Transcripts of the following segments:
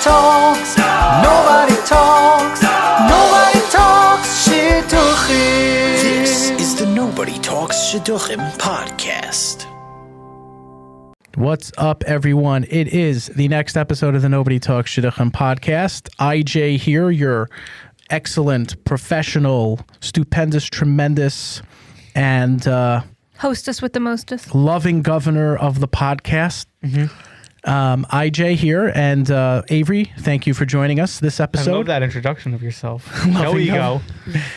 talks, nobody talks, nobody talks shidduchim. This is the Nobody Talks Shidduchim podcast. What's up, everyone? It is the next episode of the Nobody Talks Shidduchim podcast. IJ here, your excellent, professional, stupendous, tremendous, and hostess with the mostest. loving governor of the podcast. IJ here, and Avery, thank you for joining us this episode. I love that introduction of yourself. No ego.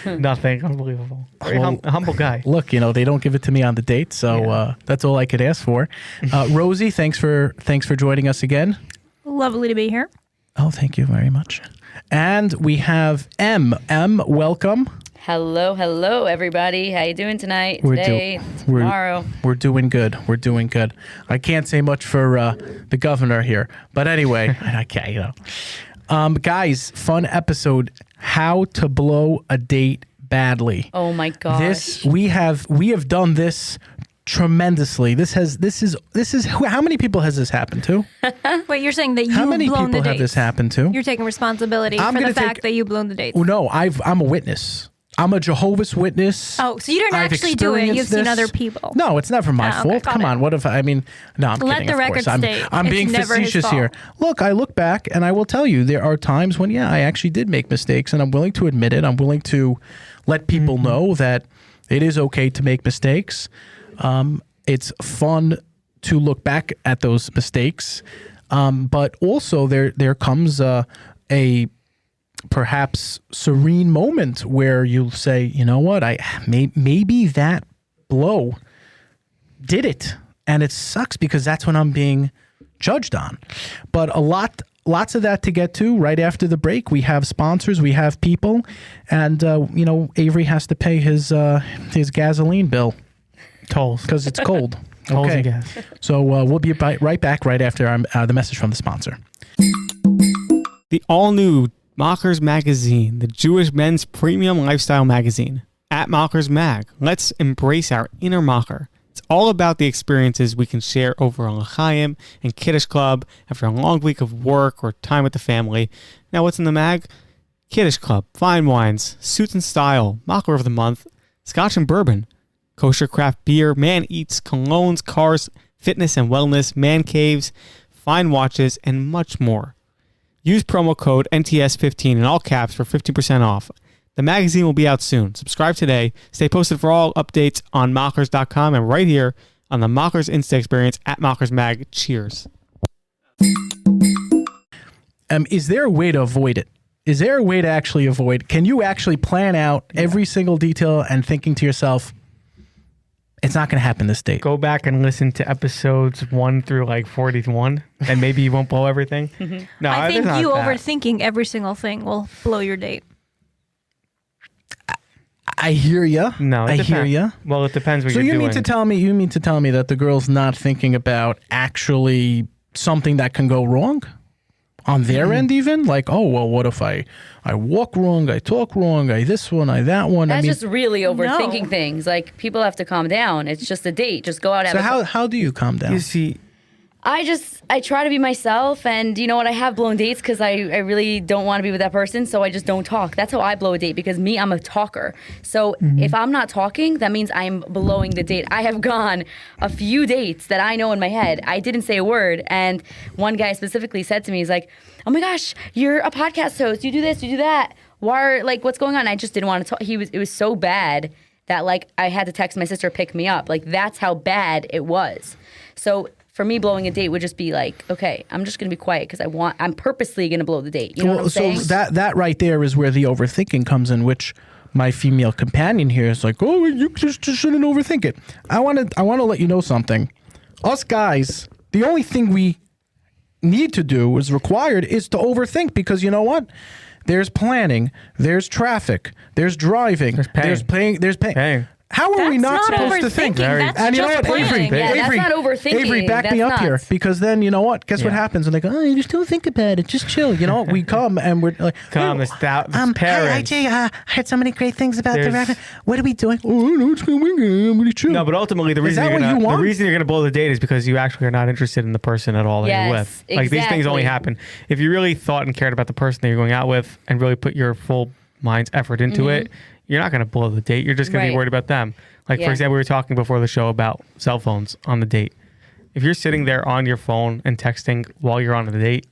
Nothing. Unbelievable. Very humble guy. Look, they don't give it to me on the date, so that's all I could ask for. Rosie, thanks for joining us again. Lovely to be here. Oh, thank you very much. And we have M. M, welcome. Hello, everybody. How you doing tonight? Tomorrow? We're doing good. We're doing good. I can't say much for the governor here, but anyway, I can't. Guys, fun episode. How to blow a date badly. Oh my gosh. We have done this tremendously. This is how many people has this happened to? Wait, you're saying that How you've many blown people the have this dates. happened to? You're taking responsibility for the fact that you blown the dates. No, I'm a witness. I'm a Jehovah's Witness. Oh, so you didn't I've actually do it. You've experienced seen this. other people. No, it's never my fault. got Come it. on. What if I'm Let kidding, the of record course. state. I'm It's being never his facetious here. fault. Look, I look back and I will tell you there are times when, I actually did make mistakes, and I'm willing to admit it. I'm willing to let people know that it is okay to make mistakes. It's fun to look back at those mistakes. But also there comes a perhaps serene moment where you say, you know what, maybe that blow did it, and it sucks because that's when I'm being judged on. But lots of that to get to right after the break. We have sponsors, we have people, and Avery has to pay his gasoline bill Tolls. because it's cold. Tolls Okay, and gas. so we'll be right back right after the message from the sponsor. The all-new Mockers Magazine, the Jewish men's premium lifestyle magazine. At Mockers Mag, let's embrace our inner mocker. It's all about the experiences we can share over on L'chaim and Kiddush Club after a long week of work or time with the family. Now, what's in the mag? Kiddush Club, fine wines, suits and style, Mocker of the Month, Scotch and bourbon, kosher craft beer, man eats, colognes, cars, fitness and wellness, man caves, fine watches, and much more. Use promo code NTS15 in all caps for 50% off. The magazine will be out soon. Subscribe today. Stay posted for all updates on mockers.com and right here on the Mockers Insta experience at Mockers Mag. Cheers. Is there a way to avoid it? Is there a way to actually avoid? Can you actually plan out every single detail and thinking to yourself, it's not going to happen this date? Go back and listen to episodes 1 through 41, and maybe you won't blow everything. No, I think it's not you that. overthinking every single thing will blow your date. I hear you. No, it I depends. hear you. Well, it depends what So you're you doing. mean to tell me that the girl's not thinking about actually something that can go wrong on their end, even like, oh well, what if I walk wrong, I talk wrong, I this one, I that one. That's just really overthinking No. things. Like, people have to calm down. It's just a date. Just go out and So have how do you calm down? You see, I try to be myself, and you know what? I have blown dates because I really don't want to be with that person, so I just don't talk. That's how I blow a date, because I'm a talker. So if I'm not talking, that means I'm blowing the date. I have gone a few dates that I know in my head. I didn't say a word, and one guy specifically said to me, he's like, oh my gosh, you're a podcast host. You do this, you do that. What's going on? I just didn't want to talk. It was so bad that I had to text my sister to pick me up. That's how bad it was. So for me, blowing a date would just be okay, I'm just going to be quiet because I'm purposely going to blow the date. You know what I'm saying? So that right there is where the overthinking comes in, which my female companion here is like, oh, you just shouldn't overthink it. I want to let you know something. Us guys, the only thing we need to do, is required, is to overthink, because you know what? There's planning, there's traffic, there's driving, there's paying. How are we not That's not supposed to think? overthinking. That's And you know just what, Avery? planning. Yeah, that's not overthinking. Avery, back me That's up here nuts. because then you know what? Guess what Yeah. happens when they go? Oh, you just don't think about it. Just chill. You know, we come and we're like, Come, "Oh, this parents. Hi, IJ. I heard so many great things about the There's- rapper. What are we doing? Oh, no, it's going on. I'm gonna chill. No, but ultimately the Is reason that you're what gonna you want? the reason you're gonna blow the date is because you actually are not interested in the person at all that you're Yes, with. Like these things only exactly. happen if you really thought and cared about the person that you're going out with and really put your full mind's effort into it. You're not gonna blow the date. You're just gonna be Right. worried about them. Like Yeah. for example, we were talking before the show about cell phones on the date. If you're sitting there on your phone and texting while you're on a date,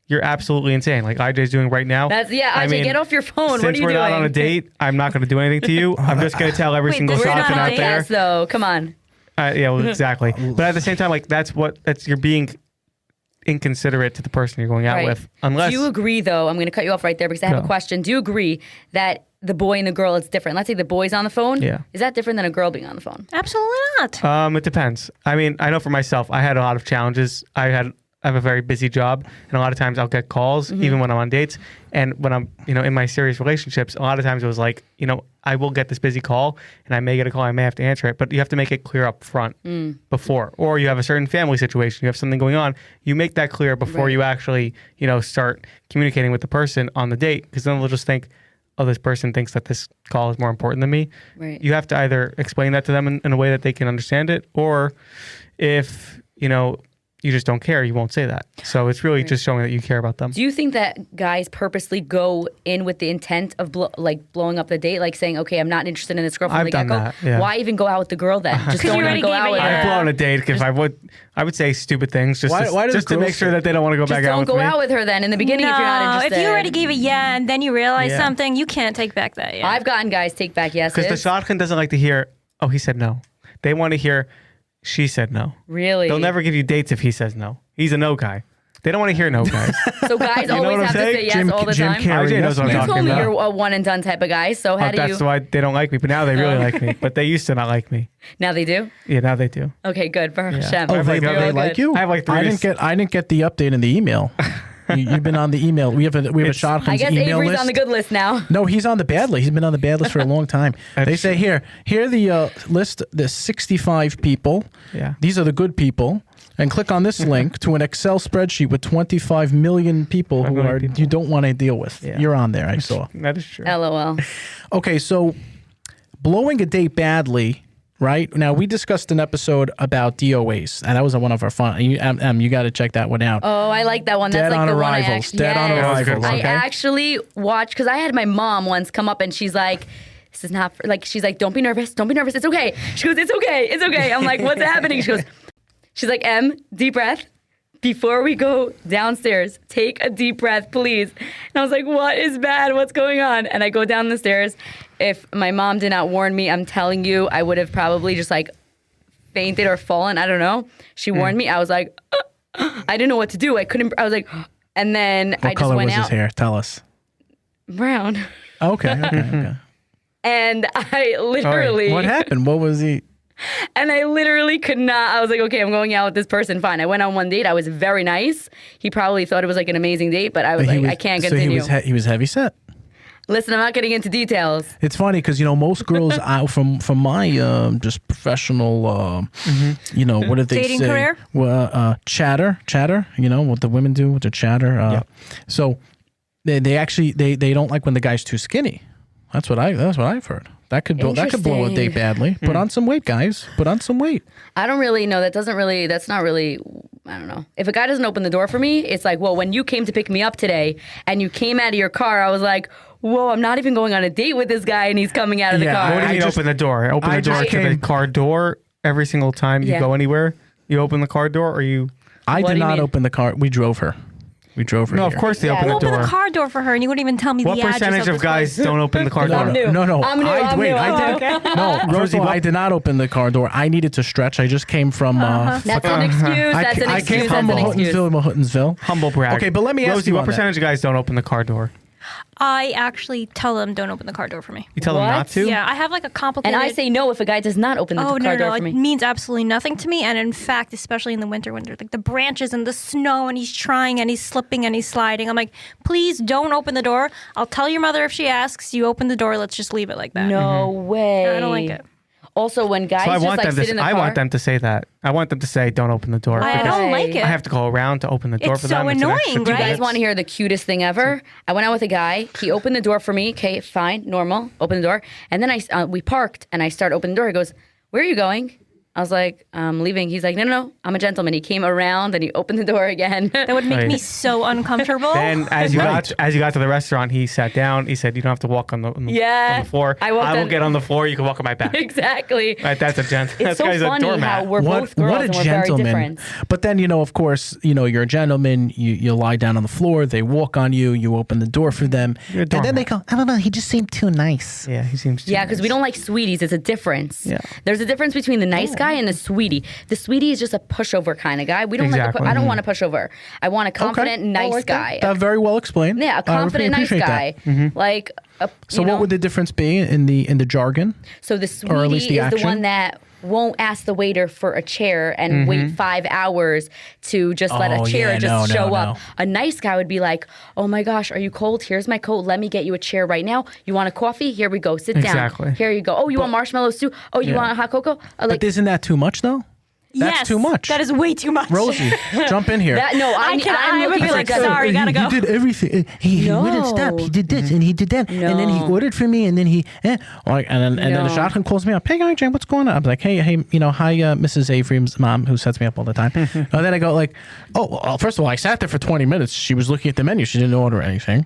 you're absolutely insane. Like IJ's doing right now. That's IJ, get off your phone. Since What are you we're doing? not on a date, I'm not going to do anything to you. I'm just going to tell every Wait, single this is We're not shotgun not a on out a there. date, though. Come on. Yeah, well, exactly. But at the same time, like that's you're being inconsiderate to the person you're going out Right. with. Unless Do you agree, though? I'm going to cut you off right there because I have No. a question. Do you agree that the boy and the girl is different? Let's say the boy's on the phone. Yeah. Is that different than a girl being on the phone? Absolutely not. it depends. I mean, I know for myself, I had a lot of challenges. I have a very busy job, and a lot of times I'll get calls even when I'm on dates. And when I'm, in my serious relationships, a lot of times it was like, I will get this busy call, and I may get a call, I may have to answer it, but you have to make it clear up front before. Or you have a certain family situation, you have something going on, you make that clear before Right. you actually, start communicating with the person on the date, because then they'll just think, oh, this person thinks that this call is more important than me. Right. You have to either explain that to them in a way that they can understand it, or if, you just don't care, you won't say that. So it's really just showing that you care about them. Do you think that guys purposely go in with the intent of blowing up the date, like saying, "Okay, I'm not interested in this girl from I've the done get-go"? that, yeah. Why even go out with the girl then? Just 'Cause you don't even already go gave out it with your- I've her. blown a date if I would say stupid things just Why do just to girls make sure say- that they don't want to go Just back out don't with go me. out with her then in the beginning if you're not No, interested. if you already gave a yeah and then you realize Yeah. something, you can't take back that yeah. I've gotten guys take back yeses. Because the shotgun doesn't like to hear, oh, he said no. They want to hear, she said no. Really? They'll never give you dates if he says no. He's a no guy. They don't want to hear no guys. So guys know always what I'm have to saying? say yes all the Jim time. Carrey, IJ knows what I'm yes, You man. told talking me about. you're a one and done type of guy. So how do That's you? why they don't like me, but now they really like me. But they used to not like me. Now they do. Yeah, now they do. Okay, good for Hashem. Oh, they, You're they all like good. you? I have like three I to didn't get the update in the email. You've been on the email. We have a shotgun's I guess email Avery's list. on the good list now. No, he's on the bad list. He's been on the bad list for a long time. They say here the list, the 65 people. Yeah. These are the good people. And click on this link to an Excel spreadsheet with 25 million people who million are people. you don't want to deal with. Yeah. You're on there, I saw. That is true. LOL. Okay, so blowing a date badly, right? Now, we discussed an episode about DOAs, and that was one of our fun. You got to check that one out. Oh, I like that one. That's Dead like on the Arrivals. one I actually. Dead on yes. Arrivals, I okay? actually watched because I had my mom once come up and she's like, "This is not for, like." She's like, "Don't be nervous. Don't be nervous. It's okay." She goes, "It's okay. It's okay." I'm like, "What's happening?" She's like, "Em, deep breath. Before we go downstairs, take a deep breath, please." And I was like, "What is bad? What's going on?" And I go down the stairs. If my mom did not warn me, I'm telling you, I would have probably just like fainted or fallen. I don't know. She warned me. I was like, I didn't know what to do. I was like, and then I What just color went was his out. hair? Tell us. Brown. Okay. And I literally, What happened? What was he? and I literally could not. I was like, okay, I'm going out with this person. Fine. I went on one date. I was very nice. He probably thought it was like an amazing date, but I was like, I can't continue. So he was heavy set. Listen, I'm not getting into details. It's funny because most girls out from my just professional what did they Dating say? career? Well, chatter. What the women do with their chatter. So they actually they don't like when the guy's too skinny. That's what I've heard. That could blow a date badly. Put on some weight, guys. Put on some weight. I don't really know. That's not really, I don't know. If a guy doesn't open the door for me, it's like, well, when you came to pick me up today and you came out of your car, I was like, whoa, I'm not even going on a date with this guy and he's coming out of the Yeah, car. What do you mean just- open the door? Open I the door just to the came- car door every single time you Yeah. go anywhere? You open the car door or you... I What did do you not mean? open the car. We drove her. No, of here. course they Yeah. open You the Open door. the car door for her and you wouldn't even tell me What the address percentage of this guys place. don't open the car No, door? no, no. I'm new, I'm new. I did. No, Rosie, what- I did not open the car door. I needed to stretch. I just came from. That's an excuse. That's an I excuse. came from That's an excuse. Huttonsville. Humble brag. Okay, but let me ask Rosie, you what on that. percentage of guys don't open the car door? I actually tell them don't open the car door for me. You tell them What? not to? Yeah, I have like a complicated. And I say no if a guy does not open the Oh car no, door no, for me. it means absolutely nothing to me. And in fact, especially in the winter, like the branches and the snow, and he's trying and he's slipping and he's sliding. I'm like, please don't open the door. I'll tell your mother if she asks. You open the door. Let's just leave it like that. No way. I don't like it. Also, when guys So I just want like them sit in to. the I car. want them to say that. I want them to say, "Don't open the door." I because don't like it. I have to go around to open the door It's for so them. It's an extra annoying, 2 right? You guys minutes. want to hear the cutest thing ever? I went out with a guy. He opened the door for me. Okay, fine, normal. Open the door. And then we parked and I start opening the door. He goes, "Where are you going?" I was like, "I'm leaving." He's like, no, I'm a gentleman. He came around and he opened the door again. That would make Right. me so uncomfortable. Then as you got to the restaurant, he sat down. He said, "You don't have to walk on the Yeah. on the floor. I I walked will on- get on the floor. You can walk on my back." Exactly. Right, that's a gent. It's That so guy's a funny doormat. how we're both girls what a and we're gentleman. very different. But then, of course, you're a gentleman. You lie down on the floor. They walk on you. You open the door for them. You're a And then they doormat. go, I don't know. He just seemed too nice. Yeah, he seems. too Yeah, because we nice. don't like sweeties. It's a difference. Yeah. There's a difference between the nice guy and the sweetie. The sweetie is just a pushover kind of guy. We don't Exactly. I don't want a pushover. I want a confident, Okay. I nice like guy. That very well explained. Yeah, a I confident, nice appreciate guy. that. Like, So what would the difference be in the jargon? So the or at least sweetie the is the action? one that won't ask the waiter for a chair and wait 5 hours to just let Oh, a chair yeah, just no, show no, up. no. A nice guy would be like, "Oh my gosh, are you cold? Here's my coat. Let me get you a chair right now. You want a coffee? Here we go. Sit Exactly. down. Here you go. Oh, you want marshmallows too? Oh, you Yeah. want a hot cocoa? But isn't that too much, though? That's yes, too much. That is way too much. Rosie, jump in here. I would be like, sorry, gotta go. He did everything. He wouldn't stop. He did this and he did that, and then he No. ordered for me, and then and then the No. shotgun calls me up. Hey, guy, Jane, what's going on? I'm like, hey, hi, Mrs. Avery's mom, who sets me up all the time. And then I go like, oh, well, first of all, I sat there for 20 minutes. She was looking at the menu. She didn't order anything,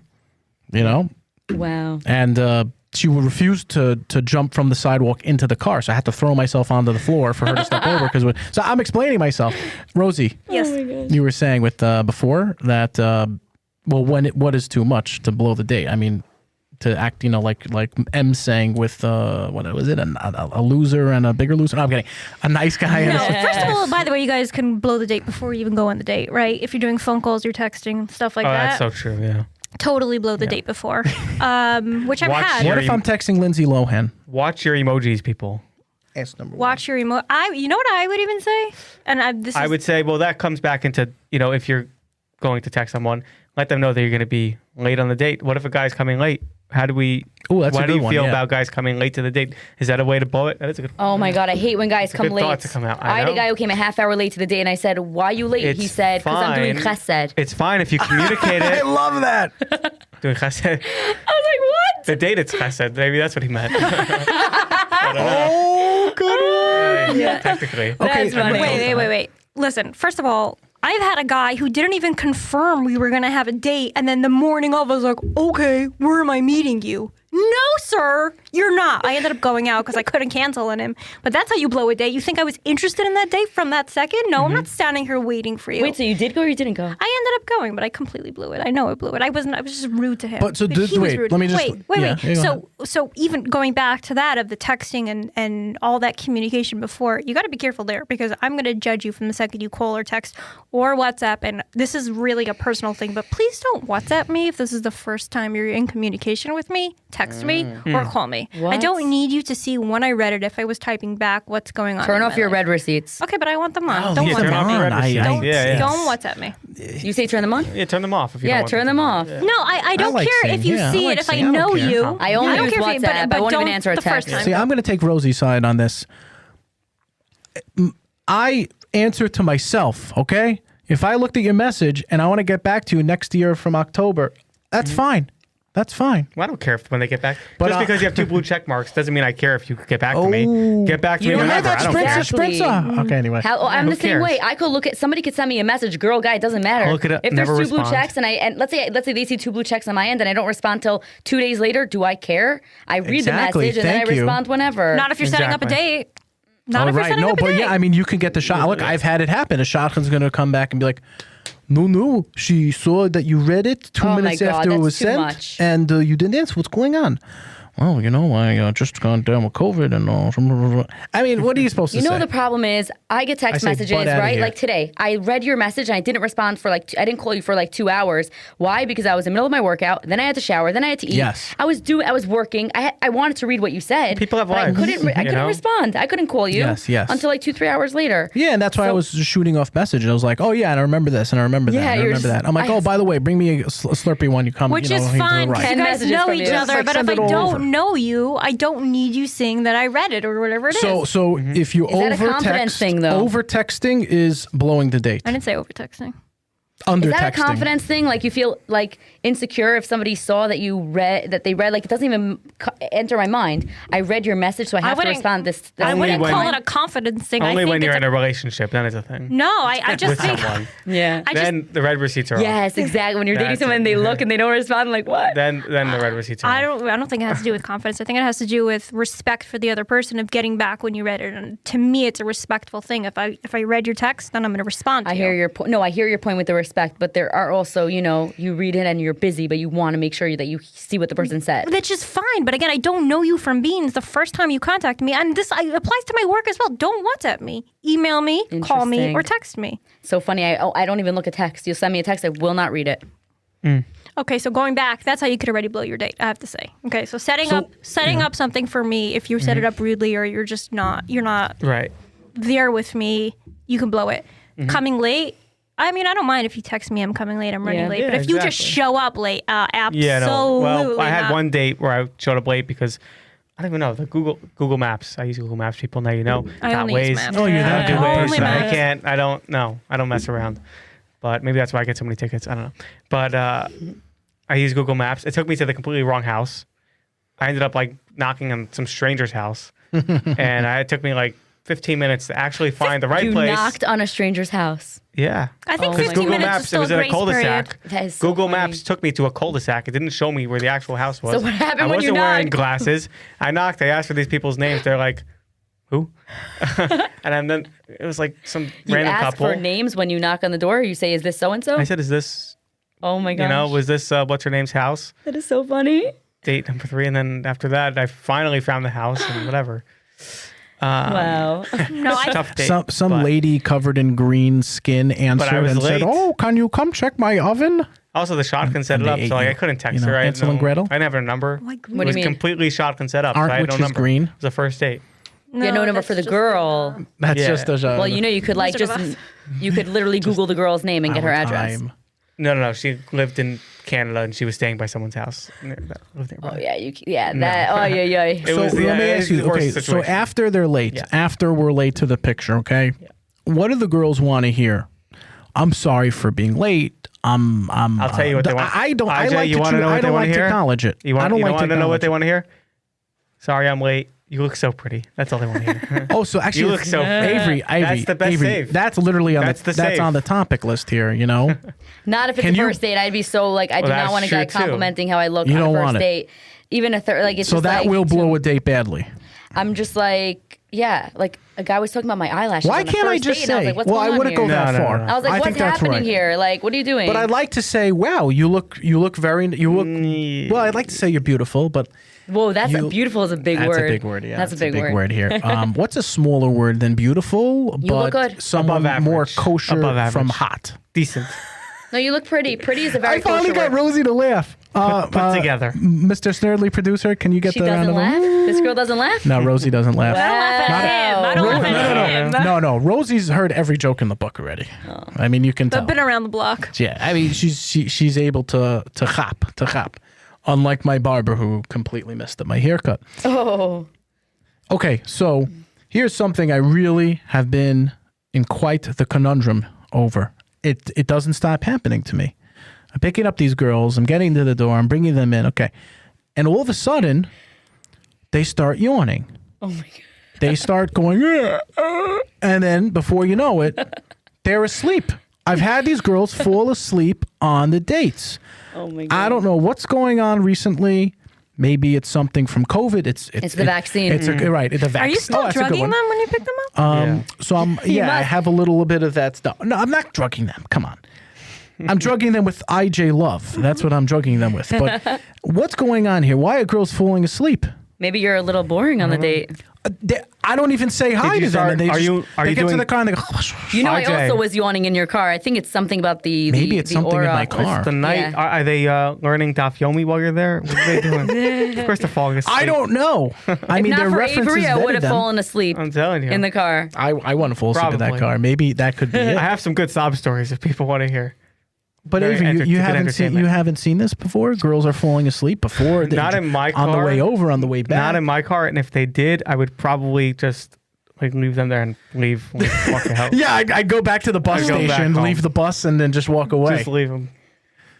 Wow. and she would refuse to jump from the sidewalk into the car. So I had to throw myself onto the floor for her to step over. So I'm explaining myself. Rosie, Yes. you were saying with before that, what is too much to blow the date? I mean, to act, like M saying with, what was it, a loser and a bigger loser? No, I'm kidding. A nice guy. And No, a, first of all, by the way, you guys can blow the date before you even go on the date, right? If you're doing phone calls, you're texting, stuff like Oh, that. that's so true. Yeah. Totally blow the date before, which I've Watch had. what if I'm texting Lindsay Lohan? Watch your emojis, people. That's number Watch your emo. You know what I would even say, and I would say, well, that comes back into, if you're going to text someone, let them know that you're going to be late on the date. What if a guy's coming late? How do we? Ooh, that's a Why do good you one, feel yeah. about guys coming late to the date? Is that a way to blow it? That is a good. Oh my God, I hate when guys come good late. thought to come out. I had a know. guy who came a half hour late to the date, and I said, "Why are you late?" He It's said, "Because I'm doing fine. chesed." It's fine if you communicate I it. love that. Doing chesed. I was like, "What?" The date, it's chesed. Maybe that's what he meant. Oh, good one. Yeah, technically. Okay, That's funny. Wait. Listen, first of all, I've had a guy who didn't even confirm we were going to have a date. And then the morning of, I was like, okay, where am I meeting you? No, sir, you're not. I ended up going out because I couldn't cancel on him. But that's how you blow a date. You think I was interested in that date from that second? No, I'm not standing here waiting for you. Wait, so you did go or you didn't go? I ended up going, but I completely blew it. I know I blew it. I was just rude to him. But so he was wait, rude. let me just- wait. yeah, go ahead. So even going back to that of the texting and all that communication before, you got to be careful there because I'm going to judge you from the second you call or text or WhatsApp. And this is really a personal thing, but please don't WhatsApp me if this is the first time you're in communication with me. Text me or call me. I What? don't need you to see when I read it if I was typing back what's going on. Turn in off my your life. red receipts. Okay, but I want them on. Oh, Don't yeah, turn WhatsApp off me. your red receipts. Don't, Yeah. don't WhatsApp me. You say turn them on? Yeah, turn them off if you Yeah, don't want turn them off. Yeah. No, I don't like care seeing- if you yeah, I see like it, if I seeing- I don't know care. you. I only don't use care if you- WhatsApp. I won't even don't answer a the first text. time. See, I'm going to take Rosie's side on this. I answer to myself, okay? If I looked at your message and I want to get back to you next year from October, that's fine. That's fine. Well, I don't care if when they get back. But, Just because you have 2 blue check marks doesn't mean I care if you get back to me. Get back to me don't whenever. have I don't care. Exactly. Okay, anyway. I'm who the same cares? way. I could look at somebody could send me a message, girl, guy, it doesn't matter. I'll look it up, If there's never 2 blue respond. checks and let's say they see 2 blue checks on my end and I don't respond till 2 days later, do I care? I read Exactly. the message and then I Thank you. respond whenever. Not if you're setting up a Exactly. date. Not if you're setting no, up a but date. yeah, I mean, you can get the shot. Look, I've had it happen. A shotgun's going to come back and be like, no, she saw that you read it 2 Oh my minutes God, after it that's was too sent, much. and you didn't answer. What's going on? Well, I just gone down with COVID and all. I mean, what are you supposed to You say? know the problem is I get text I say, messages, "Butt outta right? here." Like today, I read your message and I didn't respond for I didn't call you for 2 hours. Why? Because I was in the middle of my workout. Then I had to shower. Then I had to eat. Yes. I was working. I wanted to read what you said. People have but lives, I couldn't you know? respond. I couldn't call you. Yes. Until 2-3 hours later. Yeah, and that's why I was just shooting off messages. I was like, oh, yeah, and I remember this, and I remember that, Yeah, and I you're remember that. I'm like, I- oh, by the way, bring me a Slurpee when you come. Which you know, is into the fine ride. because you 10 guys messages know from each you. other. Like, But if send I it all don't over. don't know you. I don't need you saying that I read it or whatever it is. So if you that a over confidence text, thing, though? over texting is blowing the date. I didn't say over texting. Under Is that texting. a confidence thing? Like you feel like insecure if somebody saw that they read, like it doesn't even enter my mind. I read your message, so I have to wouldn't- respond this. I Only wouldn't when- call it a confidence thing. I Only think when you're it's in a relationship, then it's a thing. No, I just With think. someone. Yeah. I just Then the red receipts are off. Yes, exactly. When you're dating That's someone and it. they look and they don't respond, I'm like, what? Then the red receipts are I off. don't think it has to do with confidence. I think it has to do with respect for the other person of getting back when you read it. And to me, it's a respectful thing. If I read your text, then I'm going to respond to I you. hear your point. No, I hear your point with the respect, but there are also, you read it and you're busy, but you want to make sure that you see what the person said. That's just fine. But again, I don't know you from beans the first time you contact me. And this applies to my work as well. Don't WhatsApp me. Email me, call me, Interesting. or text me. So funny. I don't even look at text. You'll send me a text. I will not read it. Okay, so going back, that's how you could already blow your date, I have to say. Okay, so setting up something for me, if you set it up rudely or you're just not Right. there with me, you can blow it. Coming late, I mean, I don't mind if you text me I'm coming late, I'm running Yeah. late. Yeah, But if you just exactly. show up late, absolutely Yeah, no. Well, I had not. one date where I showed up late because I don't even know the Google Maps. I use Google Maps. People know, I got only use Waze. Maps. Oh, you're that I do good Waze. person. Only I Maps. can't. I don't know. I don't mess around. But maybe that's why I get so many tickets. I don't know. But I use Google Maps. It took me to the completely wrong house. I ended up like knocking on some stranger's house, and it took me like 15 minutes to actually find the right You place. knocked on a stranger's house. Yeah. I think Oh my 15 God. Google minutes is Maps, it still was a in a grace cul-de-sac. period. That is so Google funny. Maps took me to a cul-de-sac. It didn't show me where the actual house was. So what happened I when you wasn't wearing knocked? glasses. I knocked. I asked for these people's names. They're like, who? And then it was like some You random ask couple. for names when you knock on the door. You say, "Is this so and so?" I said, is this, "Oh my gosh, was this what's her name's house? that is so funny." Date number 3. And then after that, I finally found the house and whatever. Wow. No, I, Tough date. Some but lady covered in green skin answered was and said, late. "Oh, can you come check my oven?" Also, the shotgun set And it they up, ate so like, you. I couldn't text You know, her. I Hansel didn't and know- Gretel? I didn't have her number. What do It you was mean? completely shotgun set up. Aren't so I had no witches number. green? It was a first date. You had no number that's for the just girl. That's Yeah. just a Well, you could like Wizard of just you could literally Google the girl's name and get her address. time. No. She lived in Canada and she was staying by someone's house. Lived nearby. Oh yeah, that. Oh yeah. It So was let me ask you. the worst Okay, so situation. after they're late, Yeah. after we're late to the picture, okay, what do the girls want to hear? I'm sorry for being late. I'll tell you what they want. I don't. I IJ, like you to. wanna know what I they don't wanna like to hear? acknowledge it. You want, I don't you like want to know what acknowledge they it. want to hear? Sorry, I'm late. You look so pretty. That's all they want to hear. Oh, so actually, You look so pretty. Avery. That's the best Avery, save. That's literally on That's the. the That's save. on the topic list here. You know. Not if it's Can a you- first date. I'd be so like I do Well, not that's want a true, guy too. complimenting how I look You on a don't first want it. date. Even a third, like it's So just that like, will blow a date badly. I'm just like, yeah, like a guy was talking about my eyelashes. Why on the can't I first just date, and I was say? like, what's Well, I going on wouldn't go here? that No, no, far. no. I was like, I what's think that's happening right. here? Like, what are you doing? But I'd like to say, wow, you look very. You look. Well, I'd like to say you're beautiful, but Whoa, that's you- beautiful is a big that's word. a big word. Yeah, that's a big word. word here. What's a smaller word than beautiful? You but look good. someone Above more average. kosher Above average. from hot. Decent. No, you look pretty. Pretty is a very I finally kosher got word. Rosie to laugh. Put together. Mr. Snurdly producer, can you get She the round doesn't of laugh. applause? This girl doesn't laugh. No, Rosie doesn't laugh. I don't laugh at him. No. Rosie's heard every joke in the book already. I mean, you can tell. I've been around the block. Yeah, I mean, she's able to chap. Unlike my barber who completely messed up my haircut. Oh, Okay, so here's something I really have been in quite the conundrum over. It doesn't stop happening to me. I'm picking up these girls, I'm getting to the door, I'm bringing them in, okay. And all of a sudden, they start yawning. oh my god. They start going, and then before you know it, they're asleep. I've had these girls fall asleep on the dates. Oh my god. I don't know what's going on recently. Maybe it's something from COVID. It's the vaccine. It's right. The vaccine. Are you still that's a good drugging one. them when you pick them up? So I must. have a little bit of that stuff. No, I'm not drugging them. Come on. I'm drugging them with IJ Love. That's what I'm drugging them with. But what's going on here? Why are girls falling asleep? Maybe you're a little boring on the date. I don't even say hi you to them. start- And they are just, you they get to doing- the car and they go, You know, I RJ. also was yawning in your car. I think it's something about the Maybe it's the something in aura. my car. It's the night. Yeah. Are they learning Daf Yomi while you're there? What are they doing? Of course, they're falling asleep. I don't know. I If mean, not their for references Avery, I would vetted have them. fallen asleep I'm telling you. in the car. I want to fall asleep in that Probably. car. Maybe that could be I it. have some good sob stories if people want to hear. But Very Avery, good you haven't entertainment. seen this before. Girls are falling asleep before. Not in my On the car. way over, on the way back. Not in my car, and if they did, I would probably just like leave them there and leave, walk the hell. Yeah, I'd go back to the bus I'd go back station, home. leave the bus, and then just walk away. Just leave them.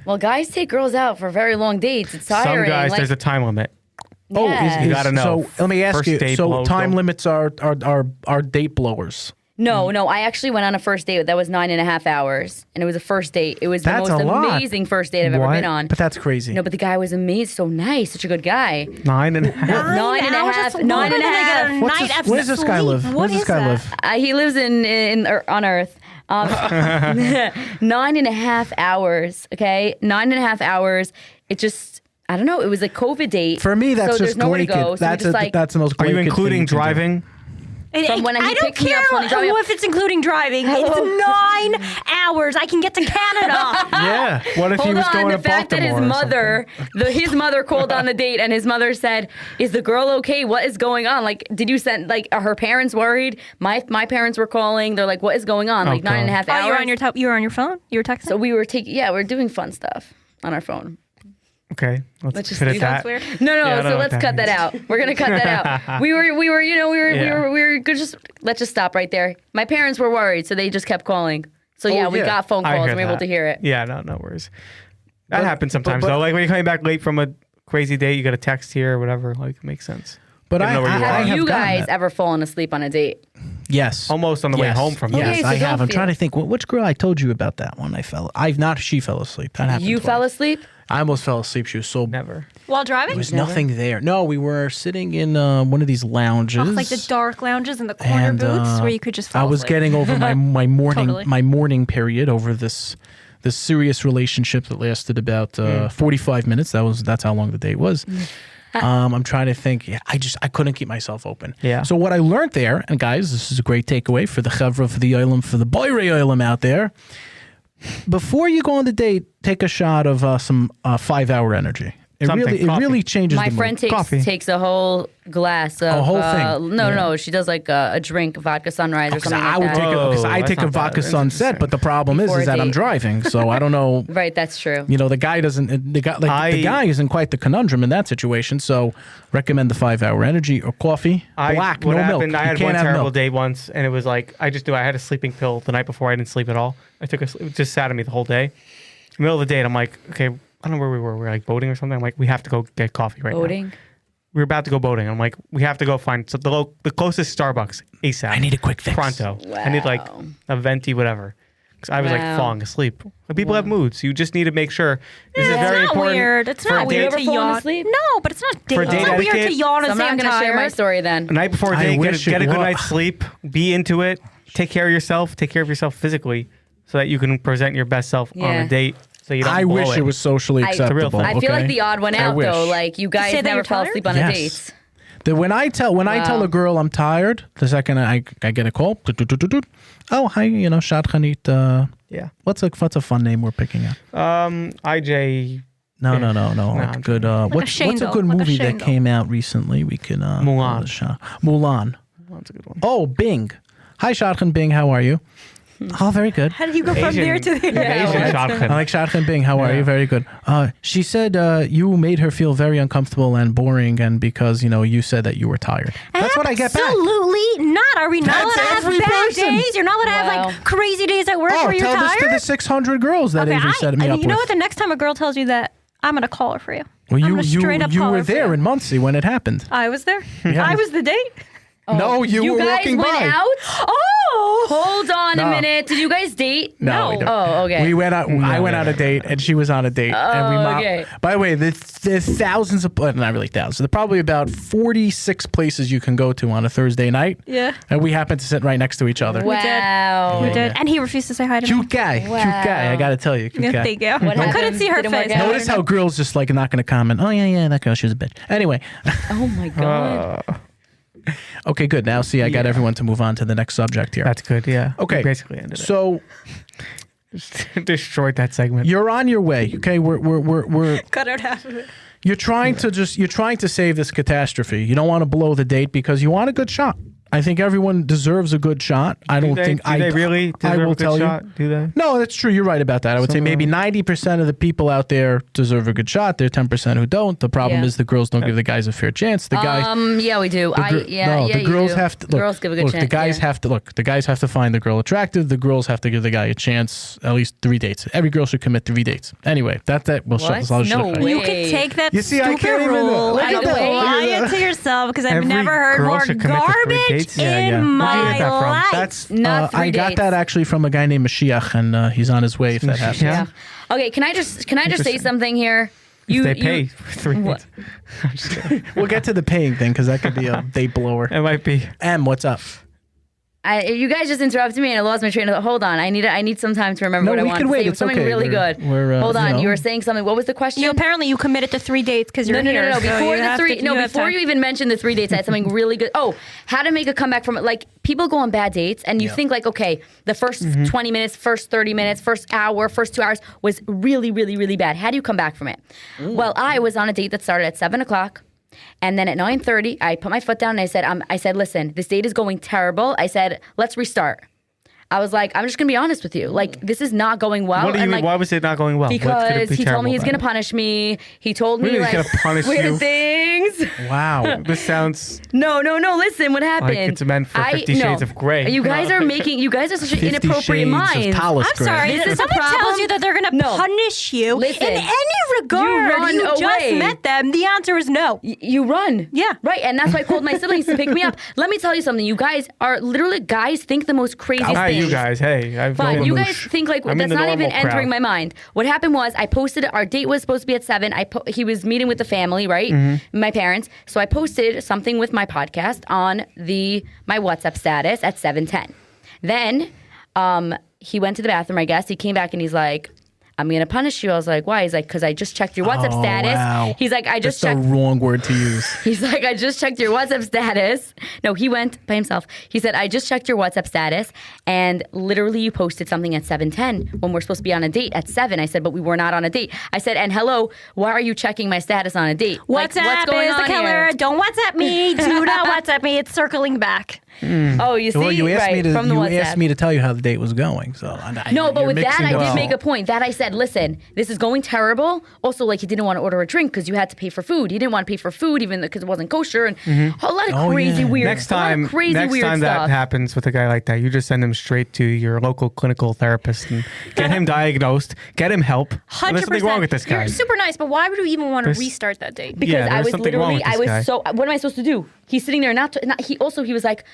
Well, guys take girls out for very long dates. It's tiring. Some guys, like, there's a time limit. Oh, yeah. You gotta know. So let me ask First you. date So blows time don't- limits are date blowers. No, I actually went on a first date that was 9.5 hours, and it was a first date. It was the That's most a lot. amazing first date I've ever What? been on. But that's crazy. No, but the guy was amazing, so nice, such a good guy. 9.5. 9.5 What's night this, of where's this guy sleep. live? What Where's this is guy that? live? He lives on Earth. 9.5 hours. Okay, 9.5 hours. It just, I don't know. It was a COVID date. For me, that's so just there's nowhere to Glaykid. go. So That's we just like, that's the most. Are you Glaykid including thing you can do. driving? From when he I don't picked me up care when he dropped me off. if it's including driving. It's 9 hours. I can get to Canada. Yeah. What if he Hold was on, going the to fact that his Baltimore or mother, his mother called on the date, and his mother said, "Is the girl okay? What is going on? Like, did you send? Like, are her parents worried? My parents were calling. They're like, what is going on? Like God. 9.5 Oh, hours. you were on your phone. You were texting. So we were we're doing fun stuff on our phone. Okay. Let's just cut leave it that. that. No, Yeah, I don't so know let's what cut that that out. We're gonna cut that out. We were good. Just let's just stop right there. My parents were worried, so they just kept calling. So yeah, we yeah. got phone I calls heard and we were able that. to hear it. Yeah, no worries. That But- happens sometimes but- though. Like when you're coming back late from a crazy date, you got a text here or whatever. Like it makes sense. But Didn't I, know where you were. I Have have you gotten guys that. ever fallen asleep on a date? Yes. Almost on the way Yes. home from Yes, Okay, so I have. don't I'm feel- trying to think. Which girl I told you about that one? She fell asleep. That happened. You twice. fell asleep? I almost fell asleep. She was so. Never. While driving? There was nothing there. No, we were sitting in one of these lounges. Oh, like the dark lounges and the corner and, booths where you could just fall I was asleep. getting over my morning Totally. my mourning period over this serious relationship that lasted about 45 minutes. That's how long the date was. I'm trying to think. Yeah, I couldn't keep myself open. Yeah. So what I learned there, and guys, this is a great takeaway for the chevra, for the oilam, for the boyrei oilam out there. Before you go on the date, take a shot of some 5-hour energy. It Something, really coffee. changes My the friend mood. takes a whole glass of whole thing? No, she does like a drink, vodka sunrise or Because something I like would that. take because Whoa, I that's take a not bad. vodka That's sunset, interesting. but the problem Before is a that I'm date. driving, so I don't know. Right, that's true. You know, the guy doesn't. The guy isn't quite the conundrum in that situation. So, recommend the 5-hour energy or coffee, black, What no happened, milk. I You had can't one have terrible milk. day once, and it was like I just knew I had a sleeping pill the night before. I didn't sleep at all. It just sat on me the whole day. In the middle of the day, and I'm like, okay, I don't know where we were. We were like boating or something. I'm like, we have to go get coffee right now. Boating. We were about to go boating. I'm like, we have to go find the closest Starbucks ASAP. I need a quick fix. Pronto. I need like Wow. a venti, whatever. Because I was like Wow. falling asleep. But people have moods. You just need to make sure. This is It's very not important. weird. It's for a not date. weird ever to fallen yawn. asleep? No, but it's not date. For It's date not weird to etiquette? yawn So and I'm say not I'm going to share my tired. story then. The night before a I date, wish get a it good was. night's sleep. Be into it. Take care of yourself. Take care of yourself physically, so that you can present your best self on Yeah. a date. So you don't. I blow wish it was socially I- It's a real acceptable. thing. I feel okay? like the odd one I out though. wish. Like you guys say that never you're fell tired? asleep on a Yes. date. When I tell Wow. a girl I'm tired, the second I get a call, oh hi, Shadchanit. Yeah. What's a fun name we're picking up? IJ No. Like I'm good. What's a Shane good doll, like a movie Shane that doll. came out recently? We can Mulan. Mulan. That's a good one. Oh, Bing. Hi, Shadchan Bing. How are you? Oh, very good. How did you go from there to there? Asian I shotgun. like Shadchan Bing. How are Yeah. you? Very good. She said you made her feel very uncomfortable and boring, and because you said that you were tired. That's what I get back. Absolutely not. Are we not That's allowed to have every bad person. days? You're not allowed to have Wow. like crazy days at work Oh, where you're tell tired? this to the 600 girls that Avery set me up you know with. what? The next time a girl tells you that, I'm gonna call her for you. Well, I'm you gonna straight up you call were her for there you. in Muncie when it happened. I was there. Yeah. I was the date. No, you were guys walking went by. out? Oh, Hold on No. a minute. Did you guys date? No, we don't. Oh, okay. We went out. I went on a date, and she was on a date. and we okay. By the way, there's thousands of, not really thousands. There's probably about 46 places you can go to on a Thursday night. Yeah. And we happened to sit right next to each other. Wow. we did, and he refused to say hi to me. Cute guy. Cute guy. I got to tell you. Cute Yeah, guy. thank you. What I couldn't happened? see her Didn't work face. out? Notice how girls just like not going to comment. Oh, yeah, that girl, she's a bitch. Anyway. Oh my god. Okay, good. Now, see, I got everyone to move on to the next subject here. That's good. Yeah. Okay. We basically ended it. So Destroyed that segment. you're on your way. Okay, we're Cut out half of it. you're trying to save this catastrophe. You don't want to blow the date because you want a good shot. I think everyone deserves a good shot. I don't think Do they really I deserve will a good tell shot? you. Do they? No, that's true. You're right about that. I would say maybe 90% of the people out there deserve a good shot. There are 10% who don't. The problem Yeah. is the girls don't give the guys a fair chance. The guys. Yeah, we do. the You girls do. have to look. Girls give a good look, chance. The guys yeah. have to look. The guys have to find the girl attractive. The girls have to give the guy a chance. At least 3 dates. Every girl should commit 3 dates. Anyway, that we'll What? shut. No way. You could take that You see, I stupid can't even- rule look and at that. apply it to yourself because I've Every never heard girl more should commit to 3 garbage dates? Yeah, in yeah. Where'd you my get that from? life. That's Not 3 I got dates. that actually from a guy named Mashiach, and he's on his way. If that happens. Yeah. Okay, can I just say something here? If they pay for 3 What? dates. I'm just kidding. We'll get to the paying thing because that could be a date blower. It might be. What's up? You guys just interrupted me and I lost my train of thought. Hold on, I need some time to remember No, what I we wanted can to wait. say. It was It's something okay. really We're- good. we're, Hold on, you know. you were saying something. What was the question? Apparently you committed to 3 dates because you're No. here. so Before you the have three, to- no, you have before time. you even mentioned the 3 dates, I had something really good. Oh, how to make a comeback from it. Like people go on bad dates, and you think like, okay, the first 20 minutes, first 30 minutes, first hour, first 2 hours was really, really, really bad. How do you come back from it? Well, I was on a date that started at 7:00. And then at 9:30, I put my foot down and I said, listen, this date is going terrible. I said, let's restart. I was like, I'm just gonna be honest with you. Like, this is not going well. What do you and mean? like, Why was it not going well? What could it because be he told terrible me he's about gonna it? punish me. He told What do me you mean like he's gonna punish weird you? things. Wow. This sounds No. Listen, what happened? like it's meant for 50 Shades of Grey. You guys are such an 50 inappropriate shades minds. of Talis I'm Gray. sorry. This If is the someone tells problem. you that they're going to No. punish you Listen, in any regard, run you just away. met them, the answer is no. You run. Yeah. Right. And that's why I called my siblings to pick me up. Let me tell you something. You guys are literally, guys think the most craziest Hi, things. you guys. Hey, I've Fine. no You one- guys think like I'm in that's the not even normal crowd. entering my mind. What happened was I posted our date was supposed to be at 7. He was meeting with the family, right? My parents. So I posted something with my podcast on my WhatsApp status at 7:10. Then he went to the bathroom, I guess. He came back and he's like, I'm going to punish you. I was like, why? He's like, because I just checked your WhatsApp status. Wow. He's like, I just That's checked. the wrong word to use. He's like, I just checked your WhatsApp status. No, he went by himself. He said, I just checked your WhatsApp status, and literally you posted something at 7:10 when we're supposed to be on a date at 7. I said, but we were not on a date. I said, and hello, why are you checking my status on a date? Like, WhatsApp what's going is the on killer. here? Don't WhatsApp me. Do not WhatsApp me. It's circling back. Oh, you see? Well, you asked right, me to. from the You WhatsApp. asked me to tell you how the date was going. So No, but you're with that, mixing I the did two. make a point. That I said, listen, this is going terrible. Also, like, he didn't want to order a drink because you had to pay for food. He didn't want to pay for food even because it wasn't kosher and a lot of Oh, crazy yeah. weird. Next a lot of time, crazy next weird time stuff. that happens with a guy like that, you just send him straight to your local clinical therapist and get him diagnosed, get him help. There's 100%. something wrong with this guy. You're super nice, but why would you even want to There's- restart that date? Because Yeah, I there's was something wrong literally, with I this was guy. so. What am I supposed to do? He's sitting there, he was like.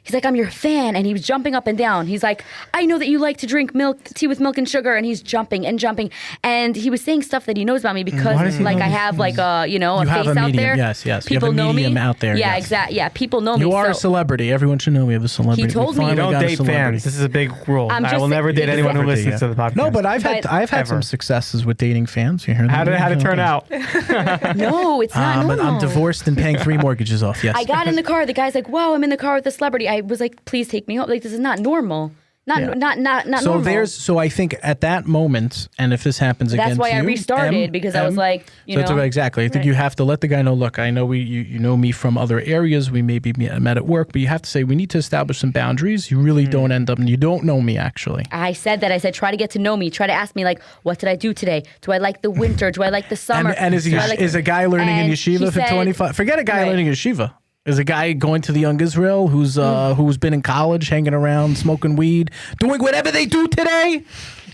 He's like, I'm your fan. And he was jumping up and down. He's like, I know that you like to drink tea with milk and sugar. And he's jumping and jumping. And he was saying stuff that he knows about me Why because, does he like, know I these have, like, a You face have a out medium, there. yes. You have People a know me. medium out there, Yeah, yes. exactly. Yeah, people know me. You are a so- celebrity. Everyone should know we have a celebrity. He told We me- You finally don't got a date celebrity. fans. This is a big rule. I'm I just will never date saying- anyone who Celebrity, listens to the podcast. No, but I've But- had Ever. some successes with dating fans. You hear How that? did it turn out? No, it's not But normal. I'm divorced and paying 3 mortgages off. Yes. I got in the car. The guy's like, wow, I'm in the car with a celebrity. I was like, please take me home. Like, this is not normal. Not Yeah. not So normal. so I think at that moment, and if this happens again, That's why to I you, restarted because I was like, you so know. exactly. I think you have to let the guy know. Look, I know you know me from other areas. We maybe met at work, but you have to say we need to establish some boundaries. You really don't end up, and you don't know me actually. I said that. I said, try to get to know me. Try to ask me, like, what did I do today? Do I like the winter? Do I like the summer? And is Do I like- a guy learning in And yeshiva he for said- 25? Forget a guy Right. learning in yeshiva. Is a guy going to the Young Israel who's been in college, hanging around, smoking weed, doing whatever they do today?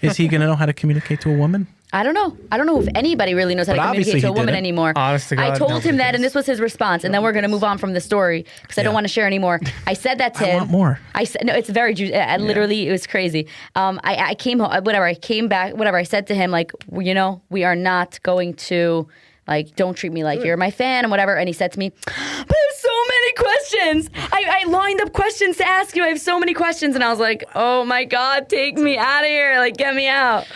Is he going to know how to communicate to a woman? I don't know. I don't know if anybody really knows how But to obviously communicate to a he woman didn't. anymore. Honest to I God, told nobody him that, does. and this was his response. And then we're going to move on from the story because I don't Yeah. want to share anymore. I said that to I him. want more. I said, no, it's very juicy. Literally, it was crazy. I came home, whatever. I came back, whatever. I said to him, like, you know, we are not going to, like, don't treat me like you're my fan and whatever. And he said to me, but I have so many questions. I lined up questions to ask you. I have so many questions. And I was like, oh my God, take me out of here. Like, get me out.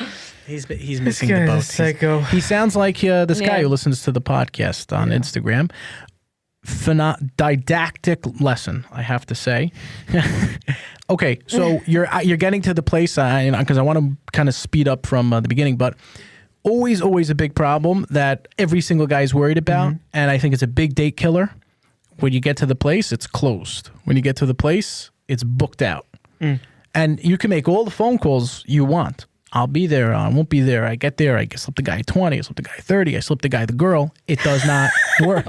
He's missing the guy's a boat. psycho. He sounds like this guy Yeah. who listens to the podcast on Instagram. Didactic lesson, I have to say. Okay, so you're getting to the place because I want to kind of speed up from the beginning, but always a big problem that every single guy is worried about, and I think it's a big date killer. when you get to the place, it's closed. When you get to the place, it's booked out. And you can make all the phone calls you want. I'll be there. I won't be there. I get there. I slip the guy 20. I slip the guy 30. I slip the guy the girl. It does not work.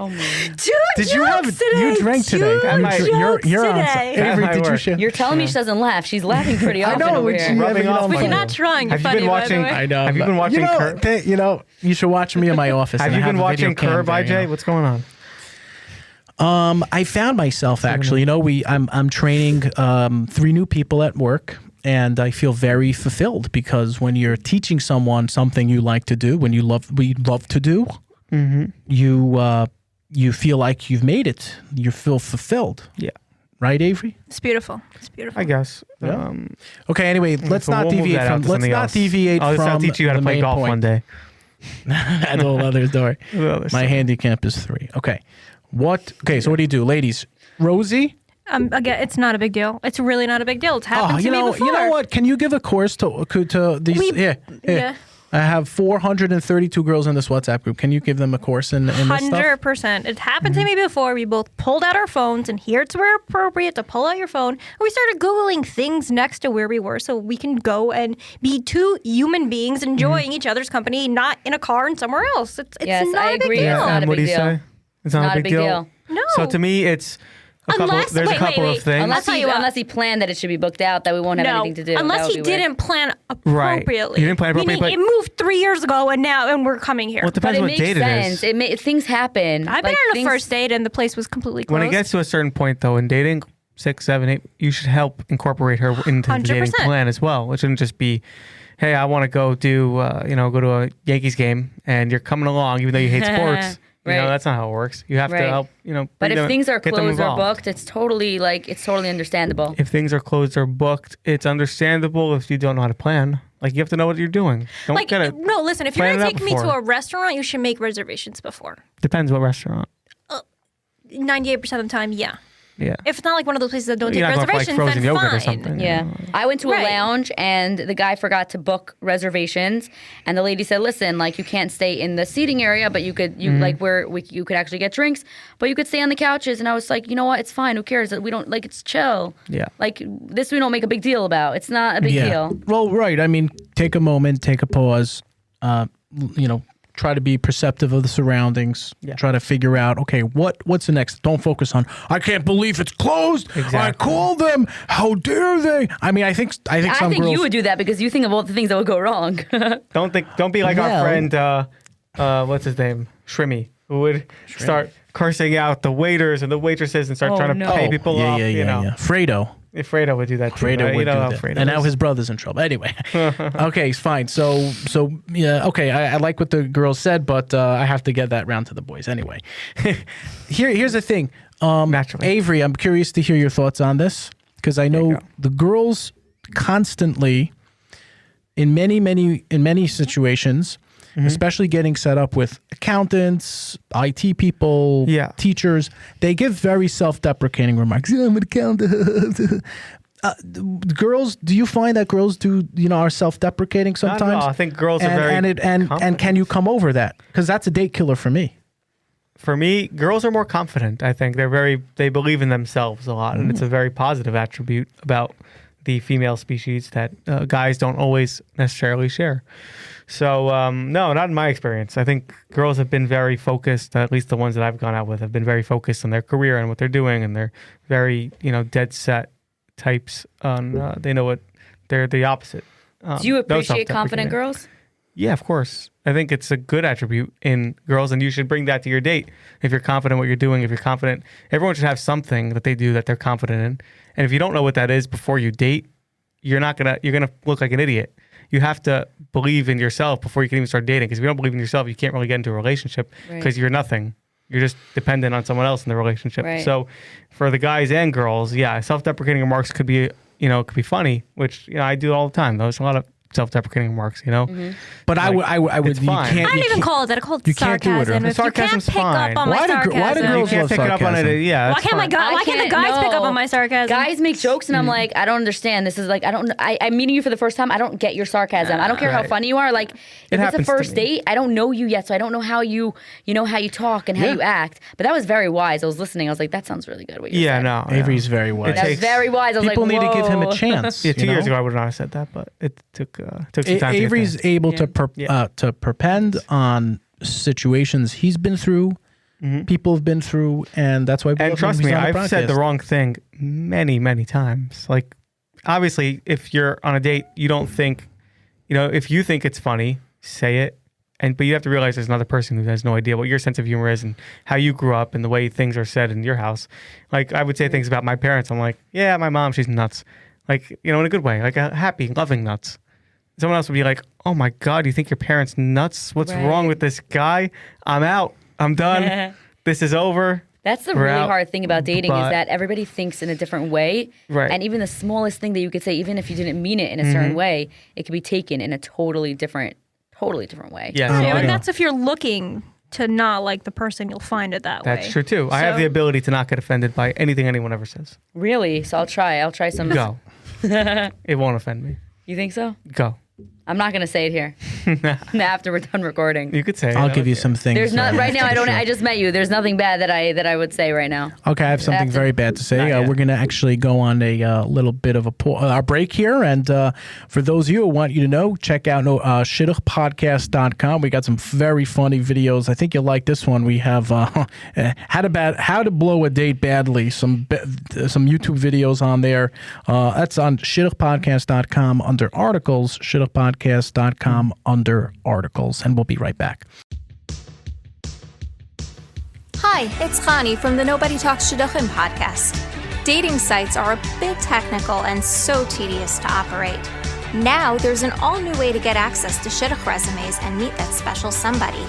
Did you have you drank today? You're on. Avery, did you share? You're telling me she doesn't laugh. She's laughing pretty often know, over which here. you Rubbing off We're on not you. trying. Have you Funny, been by the watching? way. I know. Have you been watching? You should watch me in my office. Have and you I been a watching video cam Curb, there, IJ? What's going on? I found myself actually. I'm training 3 new people at work, and I feel very fulfilled because when you're teaching someone something you like to do, we love to do, you feel like you've made it. You feel fulfilled. Yeah. Right, Avery? It's beautiful. It's beautiful. I guess. Yeah. Okay. Anyway, let's So not we'll move deviate that out from. to Let's something not else. deviate from. I'll teach you how to the play main golf point. one day. That's a whole other story. My handicap is 3. Okay. Okay. So what do you do, ladies? Rosie. Again, it's not a big deal. It's really not a big deal. It's happened to me before. You know what? Can you give a course to these? Yeah. I have 432 girls in this WhatsApp group. Can you give them a course in this stuff? 100%. It happened to me before. We both pulled out our phones, and here's where appropriate to pull out your phone. And we started Googling things next to where we were so we can go and be 2 human beings enjoying each other's company, not in a car and somewhere else. It's Yes, not I a big agree. deal. It's not a what do big you deal. say? It's not a big deal. No. So to me, it's a couple. Unless- There's wait, a couple wait. of things. Unless he planned that it should be booked out, that we won't have No, anything to do. That unless would he be weird. didn't plan Right. appropriately. He didn't plan appropriately, Meaning it moved 3 years ago, and we're coming here. Well, it But depends it what makes date sense. it is. Things happen. I've been Like, on a things- first date, and the place was completely closed. When it gets to a certain point, though, in dating 6, 7, 8, you should help incorporate her into the dating 100%. plan as well. It shouldn't just be, hey, I want to go go to a Yankees game, and you're coming along, even though you hate sports. Right. That's not how it works. You have to Right. help. But bring if them- things are get them closed or involved. booked, it's totally understandable. If things are closed or booked, it's understandable if you don't know how to plan. Like, you have to know what you're doing. Don't Like, get it. no, listen, if you're plan going it to out take me to before. a restaurant, you should make reservations before. Depends what restaurant. 98% of the time, yeah. Yeah. If it's not like one of those places that don't You're take not going for like reservations, frozen then yogurt fine. or something. Yeah. I went to a Right. lounge and the guy forgot to book reservations and the lady said, "Listen, like you can't stay in the seating area, but you could you could actually get drinks, but you could stay on the couches." And I was like, "You know what? It's fine. Who cares? We don't like it's chill." Yeah. Like this we don't make a big deal about. It's not a big deal. Well, right. I mean, take a moment, take a pause. Try to be perceptive of the surroundings. Yeah. Try to figure out, okay, what's the next? Don't focus on, I can't believe it's closed. Exactly. I called them. How dare they? I mean, I think some I think girls. you would do that because you think of all the things that would go wrong. Don't be like our Well- friend, what's his name? Shrimmy, who would start cursing out the waiters and the waitresses and start Oh, trying to no. pay people yeah, off. Yeah. Fredo. If Fredo would do that too. Fredo right? would do how that. Fredo And now is. his brother's in trouble. Anyway. Okay, fine. So yeah, okay. I like what the girls said, but I have to get that round to the boys anyway. Here's the thing. Naturally. Avery, I'm curious to hear your thoughts on this because I know go. the girls constantly, in many situations, especially getting set up with accountants, IT people, Yeah. teachers, they give very self-deprecating remarks. Yeah, I'm an accountant. Girls, do you find that girls are self-deprecating Not at all. sometimes? I think girls are and, very and confident. can you come over that? Because that's a date killer for me. For me, girls are more confident. I think they believe in themselves a lot, and it's a very positive attribute about the female species that guys don't always necessarily share. So no, not in my experience. I think girls have been very focused. At least the ones that I've gone out with have been very focused on their career and what they're doing, and they're very dead set types. On they know what they're the opposite. Do you No appreciate confident self-deprecating. girls? Yeah, of course. I think it's a good attribute in girls, and you should bring that to your date. If you're confident what you're doing, if you're confident, everyone should have something that they do that they're confident in. And if you don't know what that is before you date, you're gonna look like an idiot. You have to believe in yourself before you can even start dating. Because if you don't believe in yourself, you can't really get into a relationship Right. because you're nothing. You're just dependent on someone else in the relationship. Right. So for the guys and girls, yeah, self-deprecating remarks could be funny, which I do all the time. There's a lot of self-deprecating remarks, you know. But I would. it's You fine. can't. I don't you even can't- call it that. I call it you can't do it, sarcasm. or- If you can't Sarcasm's pick fine. up on my Why do sarcasm, girls You can't love pick up on sarcasm? it. Yeah. why that's can't fine. why can't the guys pick up on my sarcasm? Guys make jokes, and I'm like, I don't understand. This is like, I'm meeting you for the first time. I don't get your sarcasm. I don't care how Right. funny you are. Like, if it's a happens to first me. date, I don't know you yet, so I don't know how you know how you talk and how you act. But that was very wise. I was listening. I was like, that sounds really good. What you Yeah, said. no. Avery's very wise. That was takes- very wise. I was People like, need to give him a whoa. chance. Yeah, 2 you years know? ago I would not have said that, but it took some time. Avery's to get there. able to perpend on situations he's been through, people have been through, and that's why. we And love him. trust He's me, on a I've said the podcast. wrong thing many times. Like, obviously, if you're on a date, you don't think, if you think it's funny, say it. But you have to realize there's another person who has no idea what your sense of humor is and how you grew up and the way things are said in your house. Like, I would say things about my parents. I'm like, yeah, my mom, she's nuts. Like, in a good way, like a happy, loving nuts. Someone else would be like, oh my God, you think your parents nuts? What's wrong Right. with this guy? I'm out. I'm done. This is over. That's the We're really out. hard thing about dating But- is that everybody thinks in a different way. Right. And even the smallest thing that you could say, even if you didn't mean it in a certain way, it could be taken in a totally different way. Yes. Oh, Yeah, yeah. and that's if you're looking to not like the person, you'll find it that way. That's true too. I have the ability to not get offended by anything anyone ever says. Really? So I'll try some. Go. It won't offend me. You think so? Go. I'm not gonna say it here. After we're done recording. You could say. I'll it. give you some things. There's not right now. I don't. Sure. I just met you. There's nothing bad that I would say right now. Okay, I have something That's very bad to say. Not yet. We're going to actually go on a little bit of a break here. And for those of you who want you to know, check out shidduchpodcast.com. We got some very funny videos. I think you'll like this one. We have how to blow a date badly. Some YouTube videos on there. That's on shidduchpodcast.com under articles, shidduchpodcast.com under articles. And we'll be right back. Hi, it's Connie from the Nobody Talks Shidduchim podcast. Dating sites are a bit technical and so tedious to operate. Now there's an all-new way to get access to Shidduch resumes and meet that special somebody.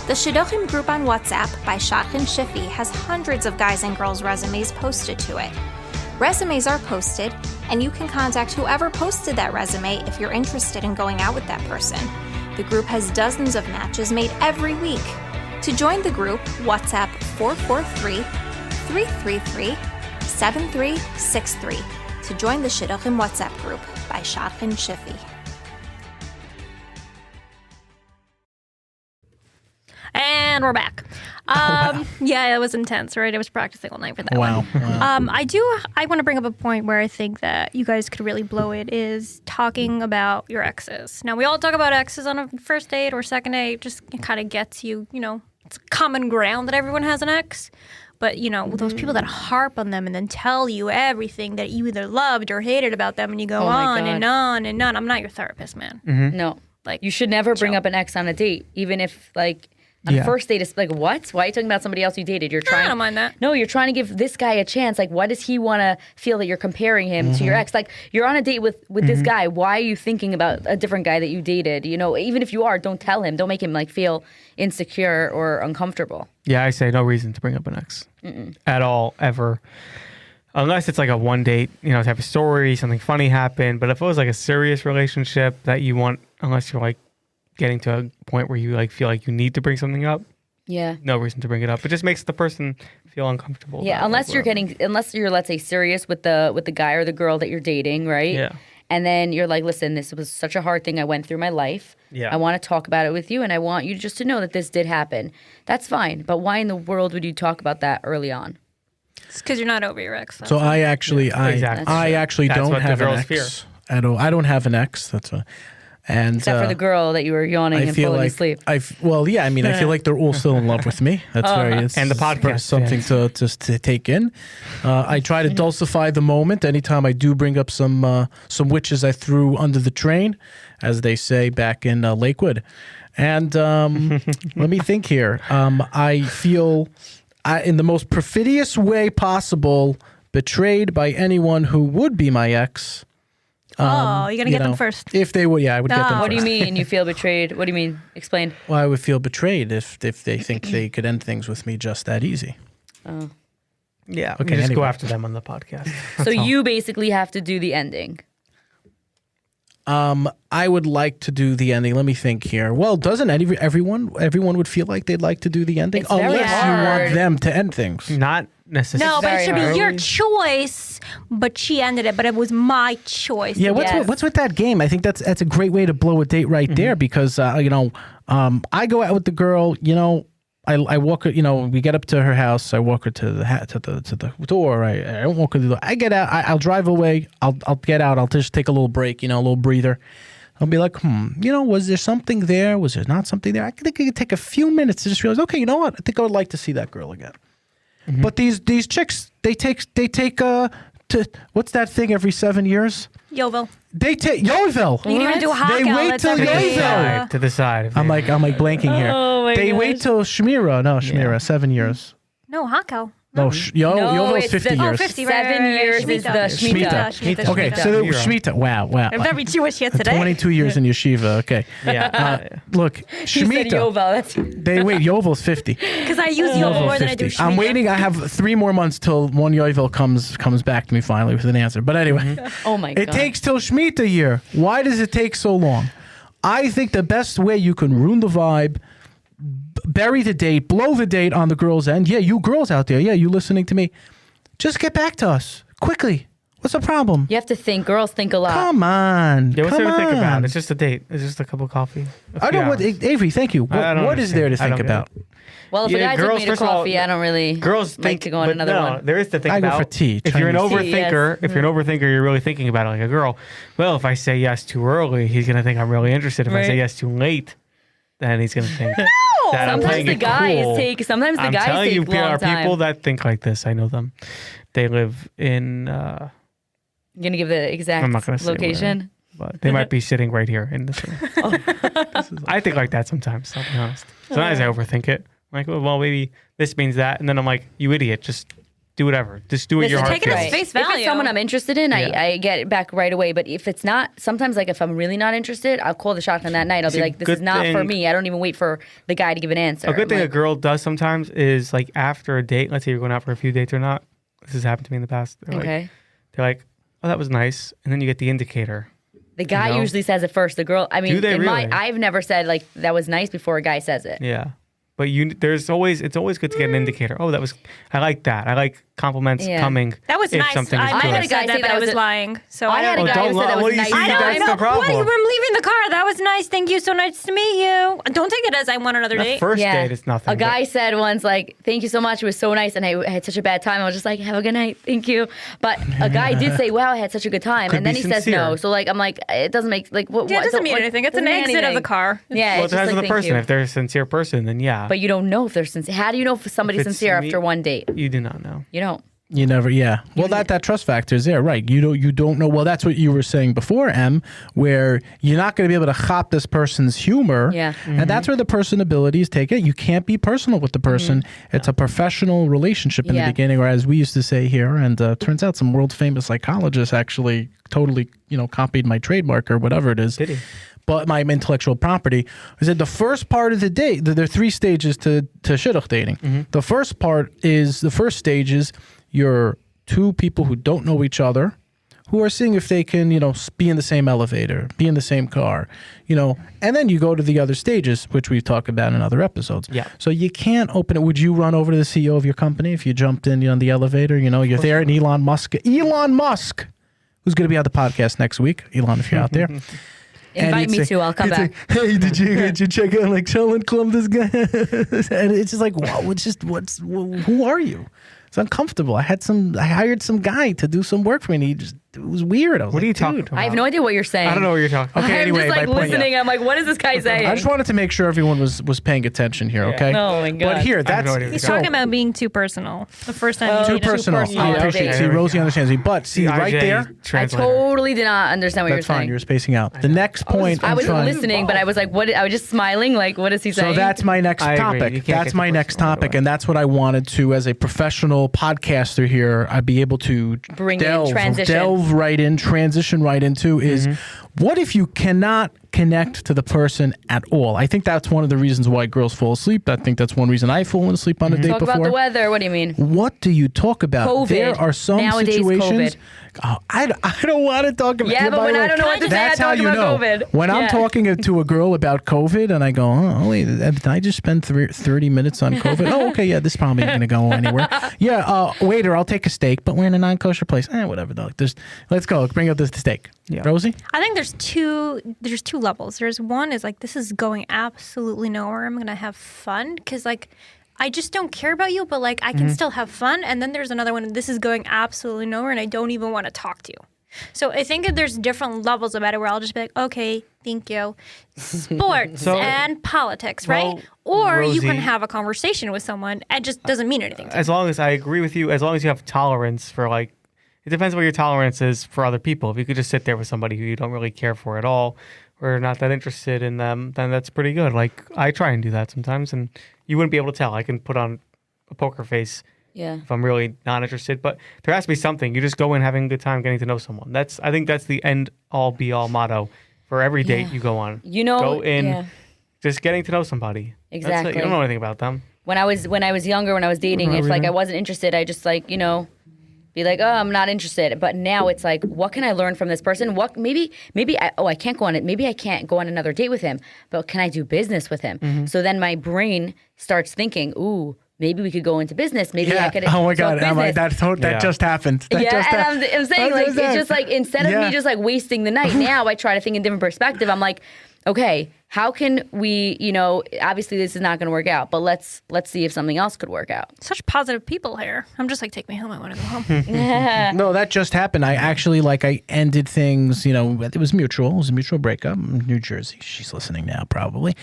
The Shidduchim group on WhatsApp by Shadchan Shifi has hundreds of guys and girls' resumes posted to it. Resumes are posted, and you can contact whoever posted that resume if you're interested in going out with that person. The group has dozens of matches made every week. To join the group, WhatsApp 443-333-7363 to join the Shidduchim WhatsApp group by Shadchan Shifi. And we're back. Yeah, it was intense, right? I was practicing all night for that Wow. one. I want to bring up a point where I think that you guys could really blow it is talking about your exes. Now, we all talk about exes on a first date or second date. Just kind of gets you, it's common ground that everyone has an ex. But, those people that harp on them and then tell you everything that you either loved or hated about them and you go Oh my on and God. on and on. I'm not your therapist, man. No. Like, You should never bring up an ex on a date, even if on Yeah. a first date, it's like, what? Why are you talking about somebody else you dated? You're trying. I don't mind that. No, you're trying to give this guy a chance. Like, why does he want to feel that you're comparing him to your ex? Like, you're on a date with this guy. Why are you thinking about a different guy that you dated? Even if you are, don't tell him. Don't make him feel insecure or uncomfortable. Yeah, I say no reason to bring up an ex at all, ever. Unless it's like a one date, type of story, something funny happened. But if it was like a serious relationship that you want, unless you're getting to a point where you feel like you need to bring something up, Yeah. no reason to bring it up. It just makes the person feel uncomfortable. Yeah, about it, unless whatever. you're let's say serious with the guy or the girl that you're dating, right? Yeah. And then you're like, listen, this was such a hard thing I went through my life. Yeah. I want to talk about it with you, and I want you just to know that this did happen. That's fine. But why in the world would you talk about that early on? It's because you're not over your ex. So I actually, Exactly. I actually That's don't what the have an girls ex. fear. I don't have an ex. That's a, and Except for the girl that you were yawning I and feel falling like asleep. I feel like they're all still in love with me. That's it's And the podcast something to take in. I try to dulcify the moment anytime I do bring up some witches I threw under the train, as they say back in Lakewood. And let me think here. I feel in the most perfidious way possible betrayed by anyone who would be my ex. You're going to get them first. If they would, I would get them What do you first. mean you feel betrayed? What do you mean? Explain. Well, I would feel betrayed if they think they could end things with me just that easy. Yeah. Okay, You just go anyway. after them on the podcast. So you basically have to do the ending. I would like to do the ending. Let me think here. Well, doesn't everyone would feel like they'd like to do the ending? It's very Unless you want hard. them to end things. Not necessarily. No, but it should very be your hard. choice. But she ended it. But it was my choice. Yeah, Yes. what's with that game? I think that's a great way to blow a date right there because I go out with the girl. I walk her. We get up to her house. I walk her to the door. I don't walk her to the door. I get out. I'll drive away. I'll get out. I'll just take a little break. A little breather. I'll be like, was there something there? Was there not something there? I think it could take a few minutes to just realize, okay, you know what? I think I would like to see that girl again. But these chicks, they take what's that thing every 7 years? Yovel. They take Yovel. You can even do They Hakel. wait That's till every, Yovel. To the side. I'm like blanking here. Oh my They gosh. wait till Shmira. No, Shmira, 7 years. No, Hakel. No, Yovel's it's 50 the- years. 50, 7 years is the Shemitah. Shemitah. Okay, Shemitah. so Shemitah. Shemitah. Wow. I'm very Jewish here today. 22 years in yeshiva. Okay. Yeah. Look, You said Shemitah. Yovel. That's They wait. Yovel's 50. Because I use Yovel more than I do 50. I'm Shemitah. waiting. I have 3 more months till one Yovel comes back to me finally with an answer. But anyway, oh my god. it takes till Shemitah year. Why does it take so long? I think the best way you can ruin the vibe, bury the date, blow the date on the girl's end. Yeah, you girls out there. Yeah, you listening to me. Just get back to us quickly. What's the problem? You have to think. Girls think a lot. Come on. Yeah, what's Come there to think about? on. It's just a date. It's just a cup of coffee. I don't know what Avery. Thank you. I don't What is there to understand. I think don't get about? Well, if Yeah, a guy took girls, me to first of all, coffee, I don't really Girls like think to go on but another no, one. There is to think I go about. for tea, If you're an Chinese tea, yes. overthinker, if you're an overthinker, you're really thinking about it like a girl. Well, if I say yes too early, he's gonna think I'm really interested. If I say Right. yes too late, then he's gonna think that I'm Sometimes playing the it guys cool. take. Sometimes the I'm guys telling take you, long there are time. people that think like this. I know them. They live in. You're gonna give the exact I'm not gonna say location. But they might be sitting right here in this room. I think like that sometimes. I'll be honest. Sometimes I overthink it. I'm like, well, maybe this means that, and then I'm like, you idiot, just do whatever. Just do what your Listen, heart take it as feels. face If value. it's someone I'm interested in, Yeah. I get it back right away. But if it's not, sometimes like if I'm really not interested, I'll call the shotgun that night. I'll See, be like, this good is not for thing- me. I don't even wait for the guy to give an answer. A good I'm thing a like, girl does sometimes is like after a date, let's say you're going out for a few dates or not. This has happened to me in the past. okay. They're like, oh, that was nice. And then you get the indicator. The guy know? usually says it first. The girl, I mean, Do they really? I've never said like that was nice before a guy says it. Yeah. But it's always good to get an indicator. Oh, I like that. I like compliments Yeah. coming. That was if nice. something is I might good. have a guy said that, say but that I was was a- lying. So I had a Oh, guy don't who said lie. that What was do you nice. see? I know. That's the problem. What? I'm leaving the car. That was nice. Thank you. So nice to meet you. Don't take it as I want another The date. first Yeah. date is nothing. A guy said once, like, thank you so much. It was so nice. And I had such a bad time. I was just like, have a good night. Thank you. But a guy did say, wow, I had such a good time. Could and then be he says sincere. no. So, like, I'm like, it doesn't make, like, what? Yeah, it doesn't don't- mean like, anything. It's an doesn't mean exit of the anything. car. Yeah. Well, it it's just depends on like, the thank person. you. If they're a sincere person, then yeah. But you don't know if they're sincere. How do you know if somebody's If it's sincere me- after one date? you do not know. You don't. You never, yeah. Well, that trust factor is there, right? You don't know. Well, that's what you were saying before, Em, where you're not going to be able to hop this person's humor. Yeah. And that's where the personabilities take it. You can't be personal with the person. It's a professional relationship in the Yeah. beginning, or as we used to say here. And turns out some world famous psychologists actually totally, copied my trademark or whatever it is. Did he? But my intellectual property is that the first part of the date, there are 3 stages to shidduch dating. The first stage is you're 2 people who don't know each other, who are seeing if they can, be in the same elevator, be in the same car, and then you go to the other stages, which we've talked about in other episodes. Yeah. So you can't open it. Would you run over to the CEO of your company if you jumped in on the elevator? You're there and Elon Musk, who's going to be on the podcast next week. Elon, if you're out there. And Invite he'd me say- too. I'll come he'd say, back. hey, did you check out like Sheldon Columbus guy? And it's just like, wow, who are you? It's uncomfortable. I hired some guy to do some work for me, and it was weird. I was What like, are you dude. talking about? I have no idea what you're saying. I don't know what you're talking. Okay, I'm anyway, just like my point, yeah. listening. I'm like, what is this guy saying? I just wanted to make sure everyone was paying attention here, okay? Oh my God. But here, I have that's no idea what He's you're talking about being too personal. The first time too you meet him. personal. personal. I Yeah, appreciate it. okay. See, Rosie understands me. But see, right IJ there, I translator. totally did not understand what that's you're fine. saying. You're spacing out. The next point, I I'm was trying. listening, but I was like, what? I was just smiling. Like, what is he saying? So that's my next I agree. You topic. can't That's get my too next personal right topic, away. and that's what I wanted to, as a professional podcaster here, I'd be able to Bring in, transition. transition right into is what if you cannot connect to the person at all. I think that's one of the reasons why girls fall asleep. I think that's one reason I've fallen asleep on a date Talk before. about the weather. What do you mean? What do you talk about? COVID. There are some Nowadays, situations. COVID. Oh, I don't want to talk about. Yeah, but by when the way, I don't know what to say, that's I how talk you about know. COVID. When I'm Yeah. talking to a girl about COVID, and I go, "Oh, wait, did I just spend 30 minutes on COVID? Oh, okay, yeah, this probably ain't gonna go anywhere. Yeah, waiter, I'll take a steak, but we're in a non-kosher place. Whatever, dog. Let's go. Bring up this steak. Yeah. Rosie. I think there's two levels. There's one is like, this is going absolutely nowhere. I'm gonna have fun because like I just don't care about you, but like I can still have fun. And then there's another one. This is going absolutely nowhere, and I don't even want to talk to you. So I think that there's different levels about it where I'll just be like, okay, thank you. Sports and politics, right? Or you can Rosie, have a conversation with someone and it just doesn't mean anything to you. As long as I agree with you, as long as you have tolerance for like, it depends what your tolerance is for other people. If you could just sit there with somebody who you don't really care for at all, or not that interested in them, then that's pretty good. Like I try and do that sometimes, and you wouldn't be able to tell. I can put on a poker face Yeah. if I'm really not interested, but there has to be something. You just go in having a good time getting to know someone. I think that's the end all be all motto for every date you go on. You know, go in yeah. just getting to know somebody. That's it. Exactly. You don't know anything about them. When I was younger, when I was dating, if like I wasn't interested, I just like, be like, oh, I'm not interested. But now it's like, what can I learn from this person? What maybe I can't go on it. Maybe I can't go on another date with him, but can I do business with him? So then my brain starts thinking, ooh, maybe we could go into business. Maybe I could. Oh my talk God. business. That just happened. That just happened. I'm saying like it's just like instead of me just like wasting the night, now I try to think in different perspective. I'm like, okay, how can we, obviously this is not going to work out, but let's see if something else could work out. Such positive people here. I'm just like, take me home. I want to go home. No, that just happened. I actually I ended things, it was mutual. It was a mutual breakup in New Jersey. She's listening now probably.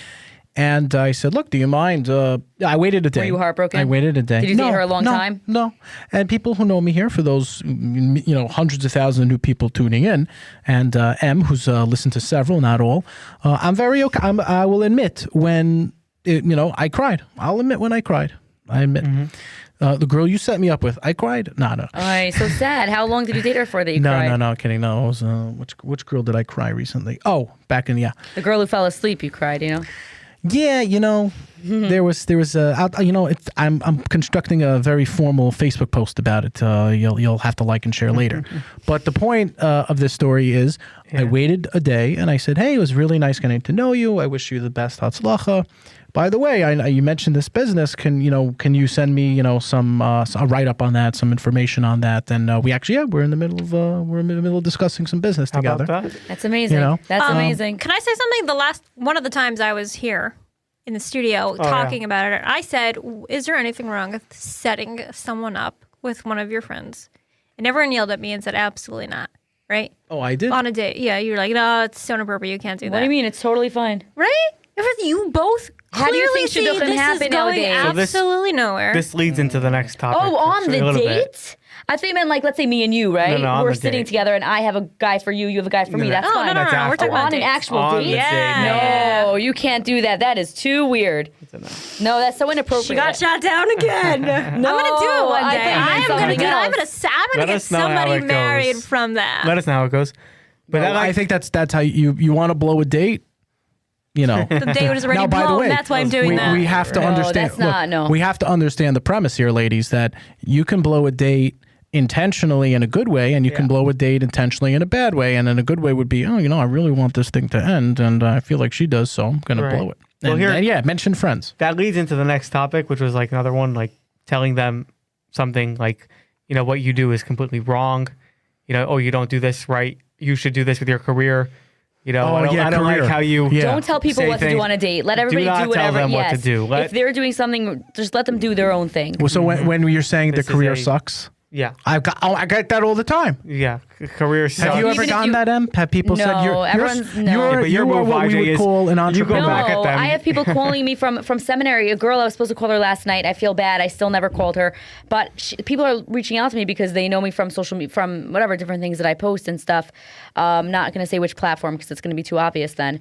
And I said, look, do you mind? I waited a day. Were you heartbroken? I waited a day. Did you date her a long time? No. And people who know me here, for those, hundreds of thousands of new people tuning in, and M, who's listened to several, not all, I'm very okay. I will admit when, I cried. I'll admit when I cried. I admit. The girl you set me up with, I cried. No. All right, so sad. How long did you date her for that you cried? No, kidding. No, it was, which girl did I cry recently? Oh, back in, The girl who fell asleep, you cried, Yeah, there was I'm constructing a very formal Facebook post about it. You'll have to like and share later. But the point of this story is, I waited a day and I said, hey, it was really nice getting to know you. I wish you the best hatzlacha. By the way, you mentioned this business. Can you send me some a write up on that, some information on that? And we're in the middle of discussing some business How together. about that? That's amazing. That's amazing. Can I say something? One of the times I was here in the studio talking about it, I said, is there anything wrong with setting someone up with one of your friends? And everyone yelled at me and said, absolutely not. Right? Oh, I did? On a date. Yeah, you were like, no, it's so inappropriate. You can't do that. What do you mean? It's totally fine. Right? If you both How do clearly you think see shidduchim this is happen going nowadays? So this- absolutely nowhere. This leads into the next topic. Oh, on actually, a the little date? bit. I think meant like, let's say me and you, right? No, on We're the sitting date. together and I have a guy for you, you have a guy for me. No, That's no, fine. no, no, no. We're talking on about an dates. actual On the date? date, Yeah. No, you can't do that. That is too weird. No, that's so inappropriate. She got shot down again. No, I'm gonna do it one I day. thought you meant I'm gonna something do it. I'm else. gonna Let get us know how somebody it goes. married from that. Let us know how it goes. But that, I think that's how you want to blow a date. The date was already Now, by the blown. way, That's why I'm doing that. We have to No, understand. that's not- no. We have to understand the premise here, ladies, that you can blow a date intentionally in a good way, and you can blow a date intentionally in a bad way. And in a good way would be, I really want this thing to end, and I feel like she does, so I'm going to blow it. Well, And mention friends. that leads into the next topic, which was like another one, like telling them something like, what you do is completely wrong. Oh, you don't do this right. You should do this with your career. I don't career. like how you. Yeah. Don't tell people say what to do things. on a date. Let everybody not do whatever. tell them what to yes. do. If they're doing something, just let them do their own thing. Well, so when you're saying This the is career a- sucks, Yeah. I get that all the time. Yeah. Career Have sucks. you ever Even if gotten you- that, Em? Have people said No, you're everyone's- no. you're, But your you are move, what we Ajay, would is call an you go entrepreneur? back at them. I have people calling me from seminary. A girl I was supposed to call her last night. I feel bad. I still never called her. But people are reaching out to me because they know me from social media, from whatever different things that I post and stuff. Not going to say which platform because it's going to be too obvious then.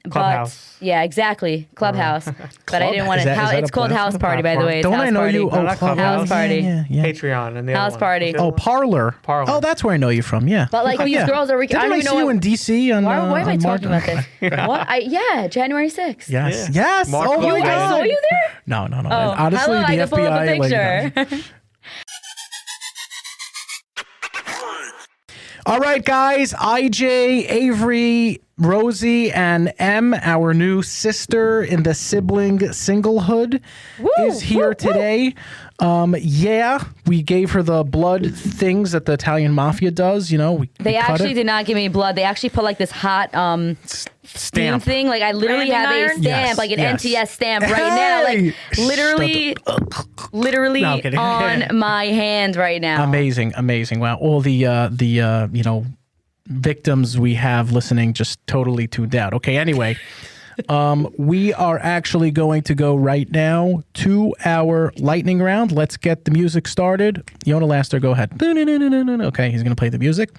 Clubhouse. But, yeah, exactly. Clubhouse. But I didn't want Is to. that It's a called House Party, by the way. It's Don't House I know party. you? No, not Clubhouse. Clubhouse. House party. Yeah. Patreon and the House other one. party. What's the Oh, other one? Parlor. Parlor. Oh, that's That's where I know you from. Yeah. But like these girls are. Didn't I don't I even see know you what, in DC on. why am I on talking March- about this? What? Yeah, January 6th. Yes. Yes. Mark oh my Lowe. I God. saw you there. No. Oh, Honestly, hello, the I can FBI. pull up a like, picture. all right, guys. IJ, Avery, Rosie, and M, our new sister in the sibling singlehood, is here today. We gave her the blood things that the Italian mafia does. You know, They we cut actually it. did not give me blood. They actually put like this hot steam Stamp. thing. Like I literally Branding have a iron? stamp, Yes, like an yes. NTS stamp right now. Like literally No, I'm kidding. on my hand right now. Amazing. Wow, all the victims we have listening just totally tuned out. Okay, anyway, we are actually going to go right now to our lightning round. Let's get the music started. Yona Laster, go ahead. Okay, he's going to play the music.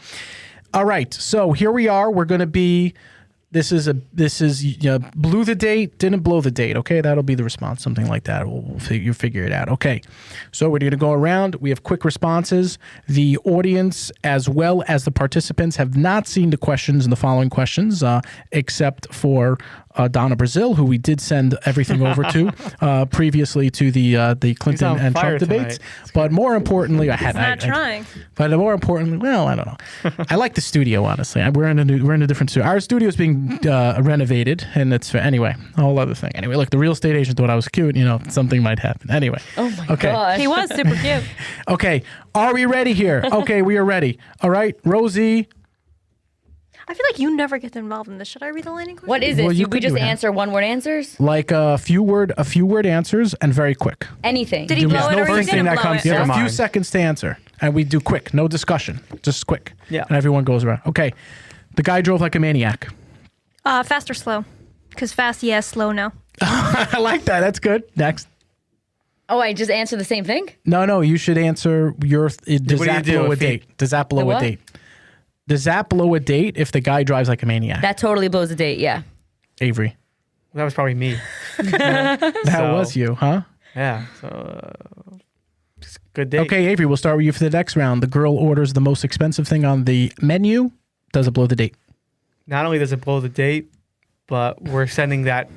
All right, so here we are. We're going to be. This is blew the date, didn't blow the date. Okay, that'll be the response, something like that. We'll figure it out. Okay, so we're going to go around. We have quick responses. The audience, as well as the participants, have not seen the questions in the following questions, except for Donna Brazil, who we did send everything over to previously to the Clinton on and fire Trump debates. tonight. But more importantly, Not trying. But more importantly, well, I don't know. I like the studio, honestly. We're in a different studio. Our studio is being renovated, and it's anyway a whole other thing. Anyway, look, the real estate agent thought I was cute. You know, something might happen. Anyway. Oh my Okay. gosh. He was super cute. Okay, are we ready here? Okay, we are ready. All right, Rosie. I feel like you never get involved in this. Should I read the lightning question? What is this? Well, you we could just do it. answer one word answers? Like a few word answers and very quick. Anything. Did he blow it or he didn't blow it? You have a Never few mind. seconds to answer, and we do quick, no discussion, just quick. Yeah. And everyone goes around. Okay, the guy drove like a maniac. Fast or slow? Because fast, yes. Slow, no. I like that. That's good. Next. Oh, I just answer the same thing? No, you should answer your. Does What do you that do blow a if he- date? Does that blow The a what? date? Does that blow a date if the guy drives like a maniac? That totally blows a date, yeah. Avery. That was probably me. That was you, huh? Yeah. So, just good day. Okay, Avery, we'll start with you for the next round. The girl orders the most expensive thing on the menu. Does it blow the date? Not only does it blow the date, but we're sending that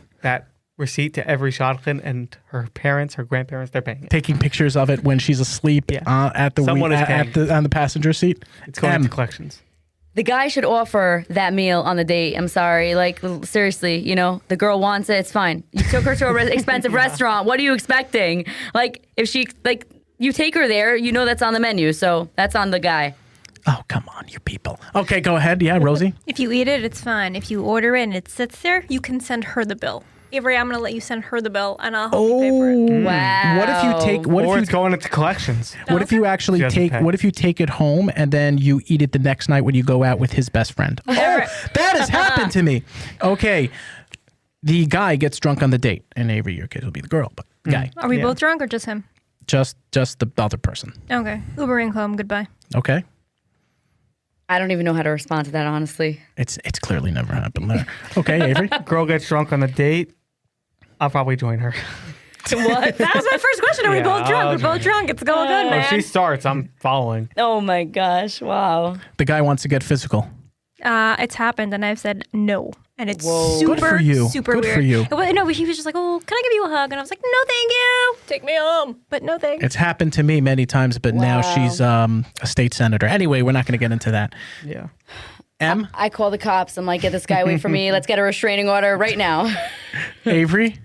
receipt to every shotgun, and her parents, her grandparents, they're paying it. Taking pictures of it when she's asleep Yeah. at the Someone is paying. on the passenger seat. It's going M. to collections. The guy should offer that meal on the date. I'm sorry. Like, seriously, the girl wants it. It's fine. You took her to an expensive restaurant. What are you expecting? Like, if you take her there, that's on the menu. So that's on the guy. Oh, come on, you people. Okay, go ahead. Yeah, Rosie. If you eat it, it's fine. If you order it and it sits there, you can send her the bill. Avery, I'm going to let you send her the bill, and I'll help you pay for it. Wow. What if you take? What Or if it's you? going into collections. What if you actually She doesn't take? pay. What if you take it home and then you eat it the next night when you go out with his best friend? Oh, that has happened to me. Okay, the guy gets drunk on the date, and Avery, your kid will be the girl, but the guy, Are we Yeah. both drunk or just him? just the other person. Okay. Ubering home. Goodbye. Okay, I don't even know how to respond to that, honestly. it's clearly never happened there. Okay, Avery. Girl gets drunk on the date. I'll probably join her. What? That was my first question. Are we Yeah, both drunk? I'll We're both drunk. It's going good, If man. she starts, I'm following. Oh my gosh. Wow. The guy wants to get physical. It's happened, and I've said no. And it's Whoa. super, Good for you. super Good weird. for you. But no, he was just like, oh, can I give you a hug? And I was like, no, thank you. Take me home. But no thanks. It's happened to me many times, but now Wow. she's a state senator. Anyway, we're not going to get into that. Yeah. M. I call the cops. I'm like, get this guy away from me. Let's get a restraining order right now. Avery.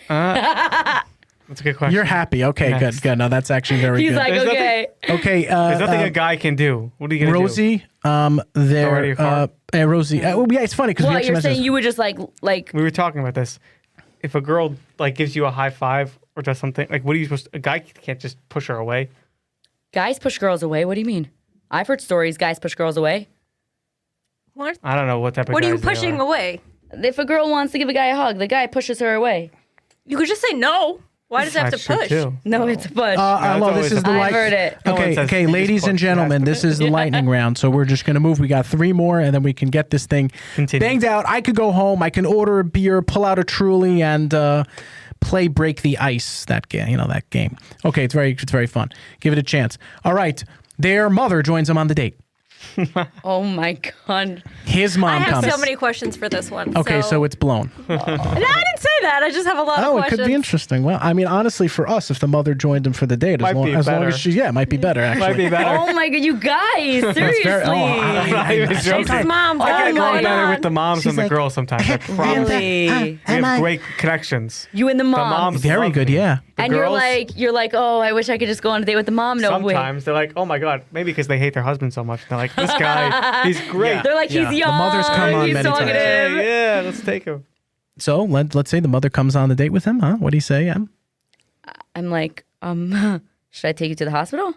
That's a good question. You're happy. Okay, Yes. good. No, that's actually very He's good. like, There's okay. Okay, There's nothing a guy can do. What are you going to do? Rosie, Already there, a car? Rosie. Yeah, it's funny because we What, actually you're mentioned saying this. you would just like We were talking about this. If a girl gives you a high five or does something, what are you supposed to, a guy can't just push her away. guys push girls away? What do you mean? I've heard stories guys push girls away. What? I don't know what type of What are you guys they pushing are. away? If a girl wants to give a guy a hug, the guy pushes her away. You could just say no. Why does it have That's to true, push? too. No, it's a push. Hello, it's this is always the I've light. heard it. No one Okay, says okay, you just ladies push. and gentlemen, this is the lightning round. So we're just gonna move. We got 3 more, and then we can get this thing Continue. banged out. I could go home. I can order a beer, pull out a Truly, and play Break the Ice, that game, that game. Okay, it's very fun. Give it a chance. All right, their mother joins them on the date. Oh my God. His mom I have comes. so many questions for this one. Okay, so it's blown. No, I didn't say that. I just have a lot of Oh, it questions. could be interesting. Well, I mean, honestly, for us, if the mother joined him for the date, Might be as long better. as she, it might be better actually. Might be better. Oh my God, you guys, seriously. I- Not even joking. His mom's I going get along better on. with the moms She's than the like, girls sometimes. I promise. Really? We have great connections. You and the mom. moms Very love good, me. yeah. The and girls, you're like, oh, I wish I could just go on a date with the mom. No, wait. sometimes they're like, oh my God, maybe because they hate their husband so much. They're like, this guy, he's great. They're like, he's young. mother's come on he's many times. talkative. Yeah, let's take him. So let's say the mother comes on the date with him, huh? What do you say, Em? I'm like, should I take you to the hospital?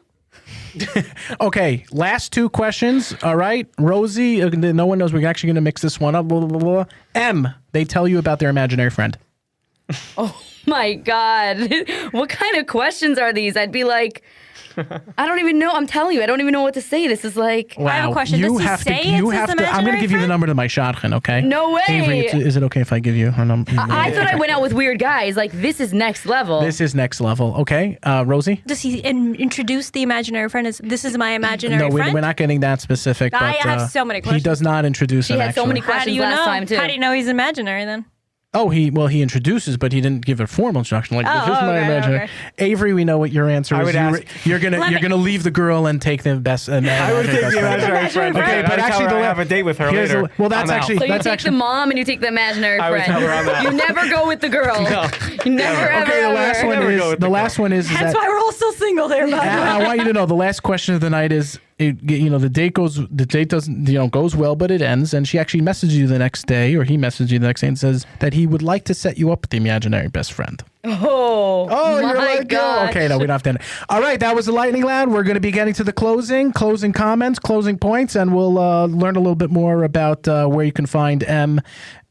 Okay, last two questions. All right, Rosie. No one knows. We're actually going to mix this one up. Blah, blah, blah, blah. M. They tell you about their imaginary friend. Oh my God. What kind of questions are these? I'd be like, I don't even know. I'm telling you, I don't even know what to say. This is like, I have a question. Does he say You it's have his to. I'm going to imaginary give you the friend? number to my shotgun. Okay. No way. Avery, is it okay if I give you her number? I thought I went out with weird guys. Like, this is next level. This is next level. Okay, Rosie. Does he introduce the imaginary friend as this is my imaginary No, friend? we're not getting that specific. I but, have so many He questions. does not introduce She him. had so many actually. How do questions you last know? time, too. How do you know he's imaginary then? Oh, he introduces, but he didn't give a formal introduction. Like, this is my okay, imaginary. okay. Avery, we know what your answer I is. would ask- You're gonna Let me- leave the girl and take the best. I would take the imaginary friend. Okay, but actually, I have a date with her here's later. the- well, that's I'm out. actually- So you That's take actually- the mom and you take the imaginary I would friend. tell her I'm out. You never go with the girl. You never ever. Okay, the last ever. one Never go is with the the last girl. one is That's that. why we're all still single there, by the way. I want you to know the last question of the night is the date doesn't goes well, but it ends, and she actually messages you the next day, or he messages you the next day and says that he would like to set you up with the imaginary best friend. Oh, You're my like, gosh. okay, no, we don't have to end it. All right, that was the lightning round. We're going to be getting to the closing comments, closing points, and we'll learn a little bit more about where you can find M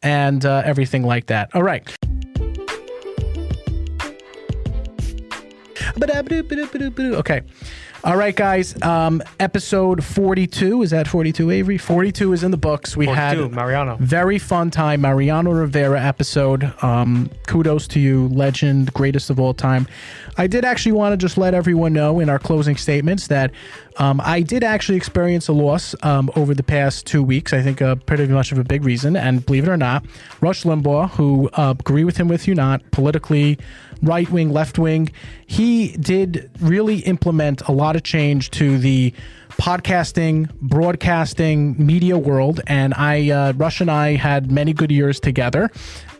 and everything like that. All right. Okay. All right, guys. Episode 42. Is that 42, Avery? 42 is in the books. We 42, had Mariano. very fun time. Mariano Rivera episode. Kudos to you, legend, greatest of all time. I did actually want to just let everyone know in our closing statements that I did actually experience a loss over the past 2 weeks. I think pretty much of a big reason. And believe it or not, Rush Limbaugh, who agree with him with you not, politically right wing, left wing, he did really implement a lot of change to the podcasting, broadcasting, media world. And Rush and I had many good years together.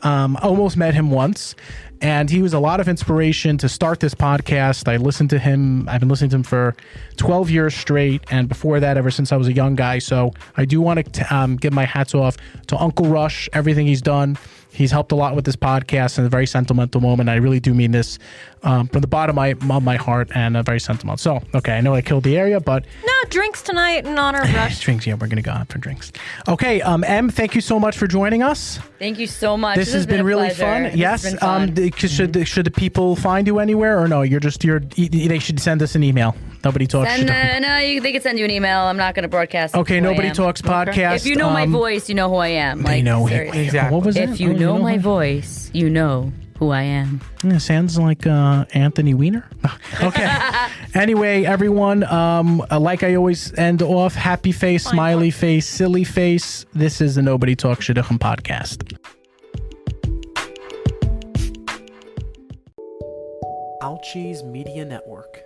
Almost met him once. And he was a lot of inspiration to start this podcast. I listened to him. I've been listening to him for 12 years straight. And before that, ever since I was a young guy. So I do want to give my hats off to Uncle Rush, everything he's done. He's helped a lot with this podcast in a very sentimental moment. I really do mean this from the bottom of my heart and very sentimental. So, okay, I know I killed the area, but No, drinks tonight in honor of Rush. drinks, yeah, we're going to go out for drinks. Okay, M, thank you so much for joining us. Thank you so much. This has been a really pleasure. fun. This Yes. has been fun. Should the people find you anywhere or no? They should send us an email. Nobody talks. They could send you an email. I'm not going to broadcast. Okay, who I Nobody am. Talks podcast. If you know my voice, you know who I am. They Like, know. seriously. Exactly. What was that? If you know my voice, you know who I am. It sounds like Anthony Weiner. Okay. Anyway, everyone, like I always end off, happy face, smiley face, silly face. This is the Nobody Talks Shidduchim podcast. Alchi's Media Network.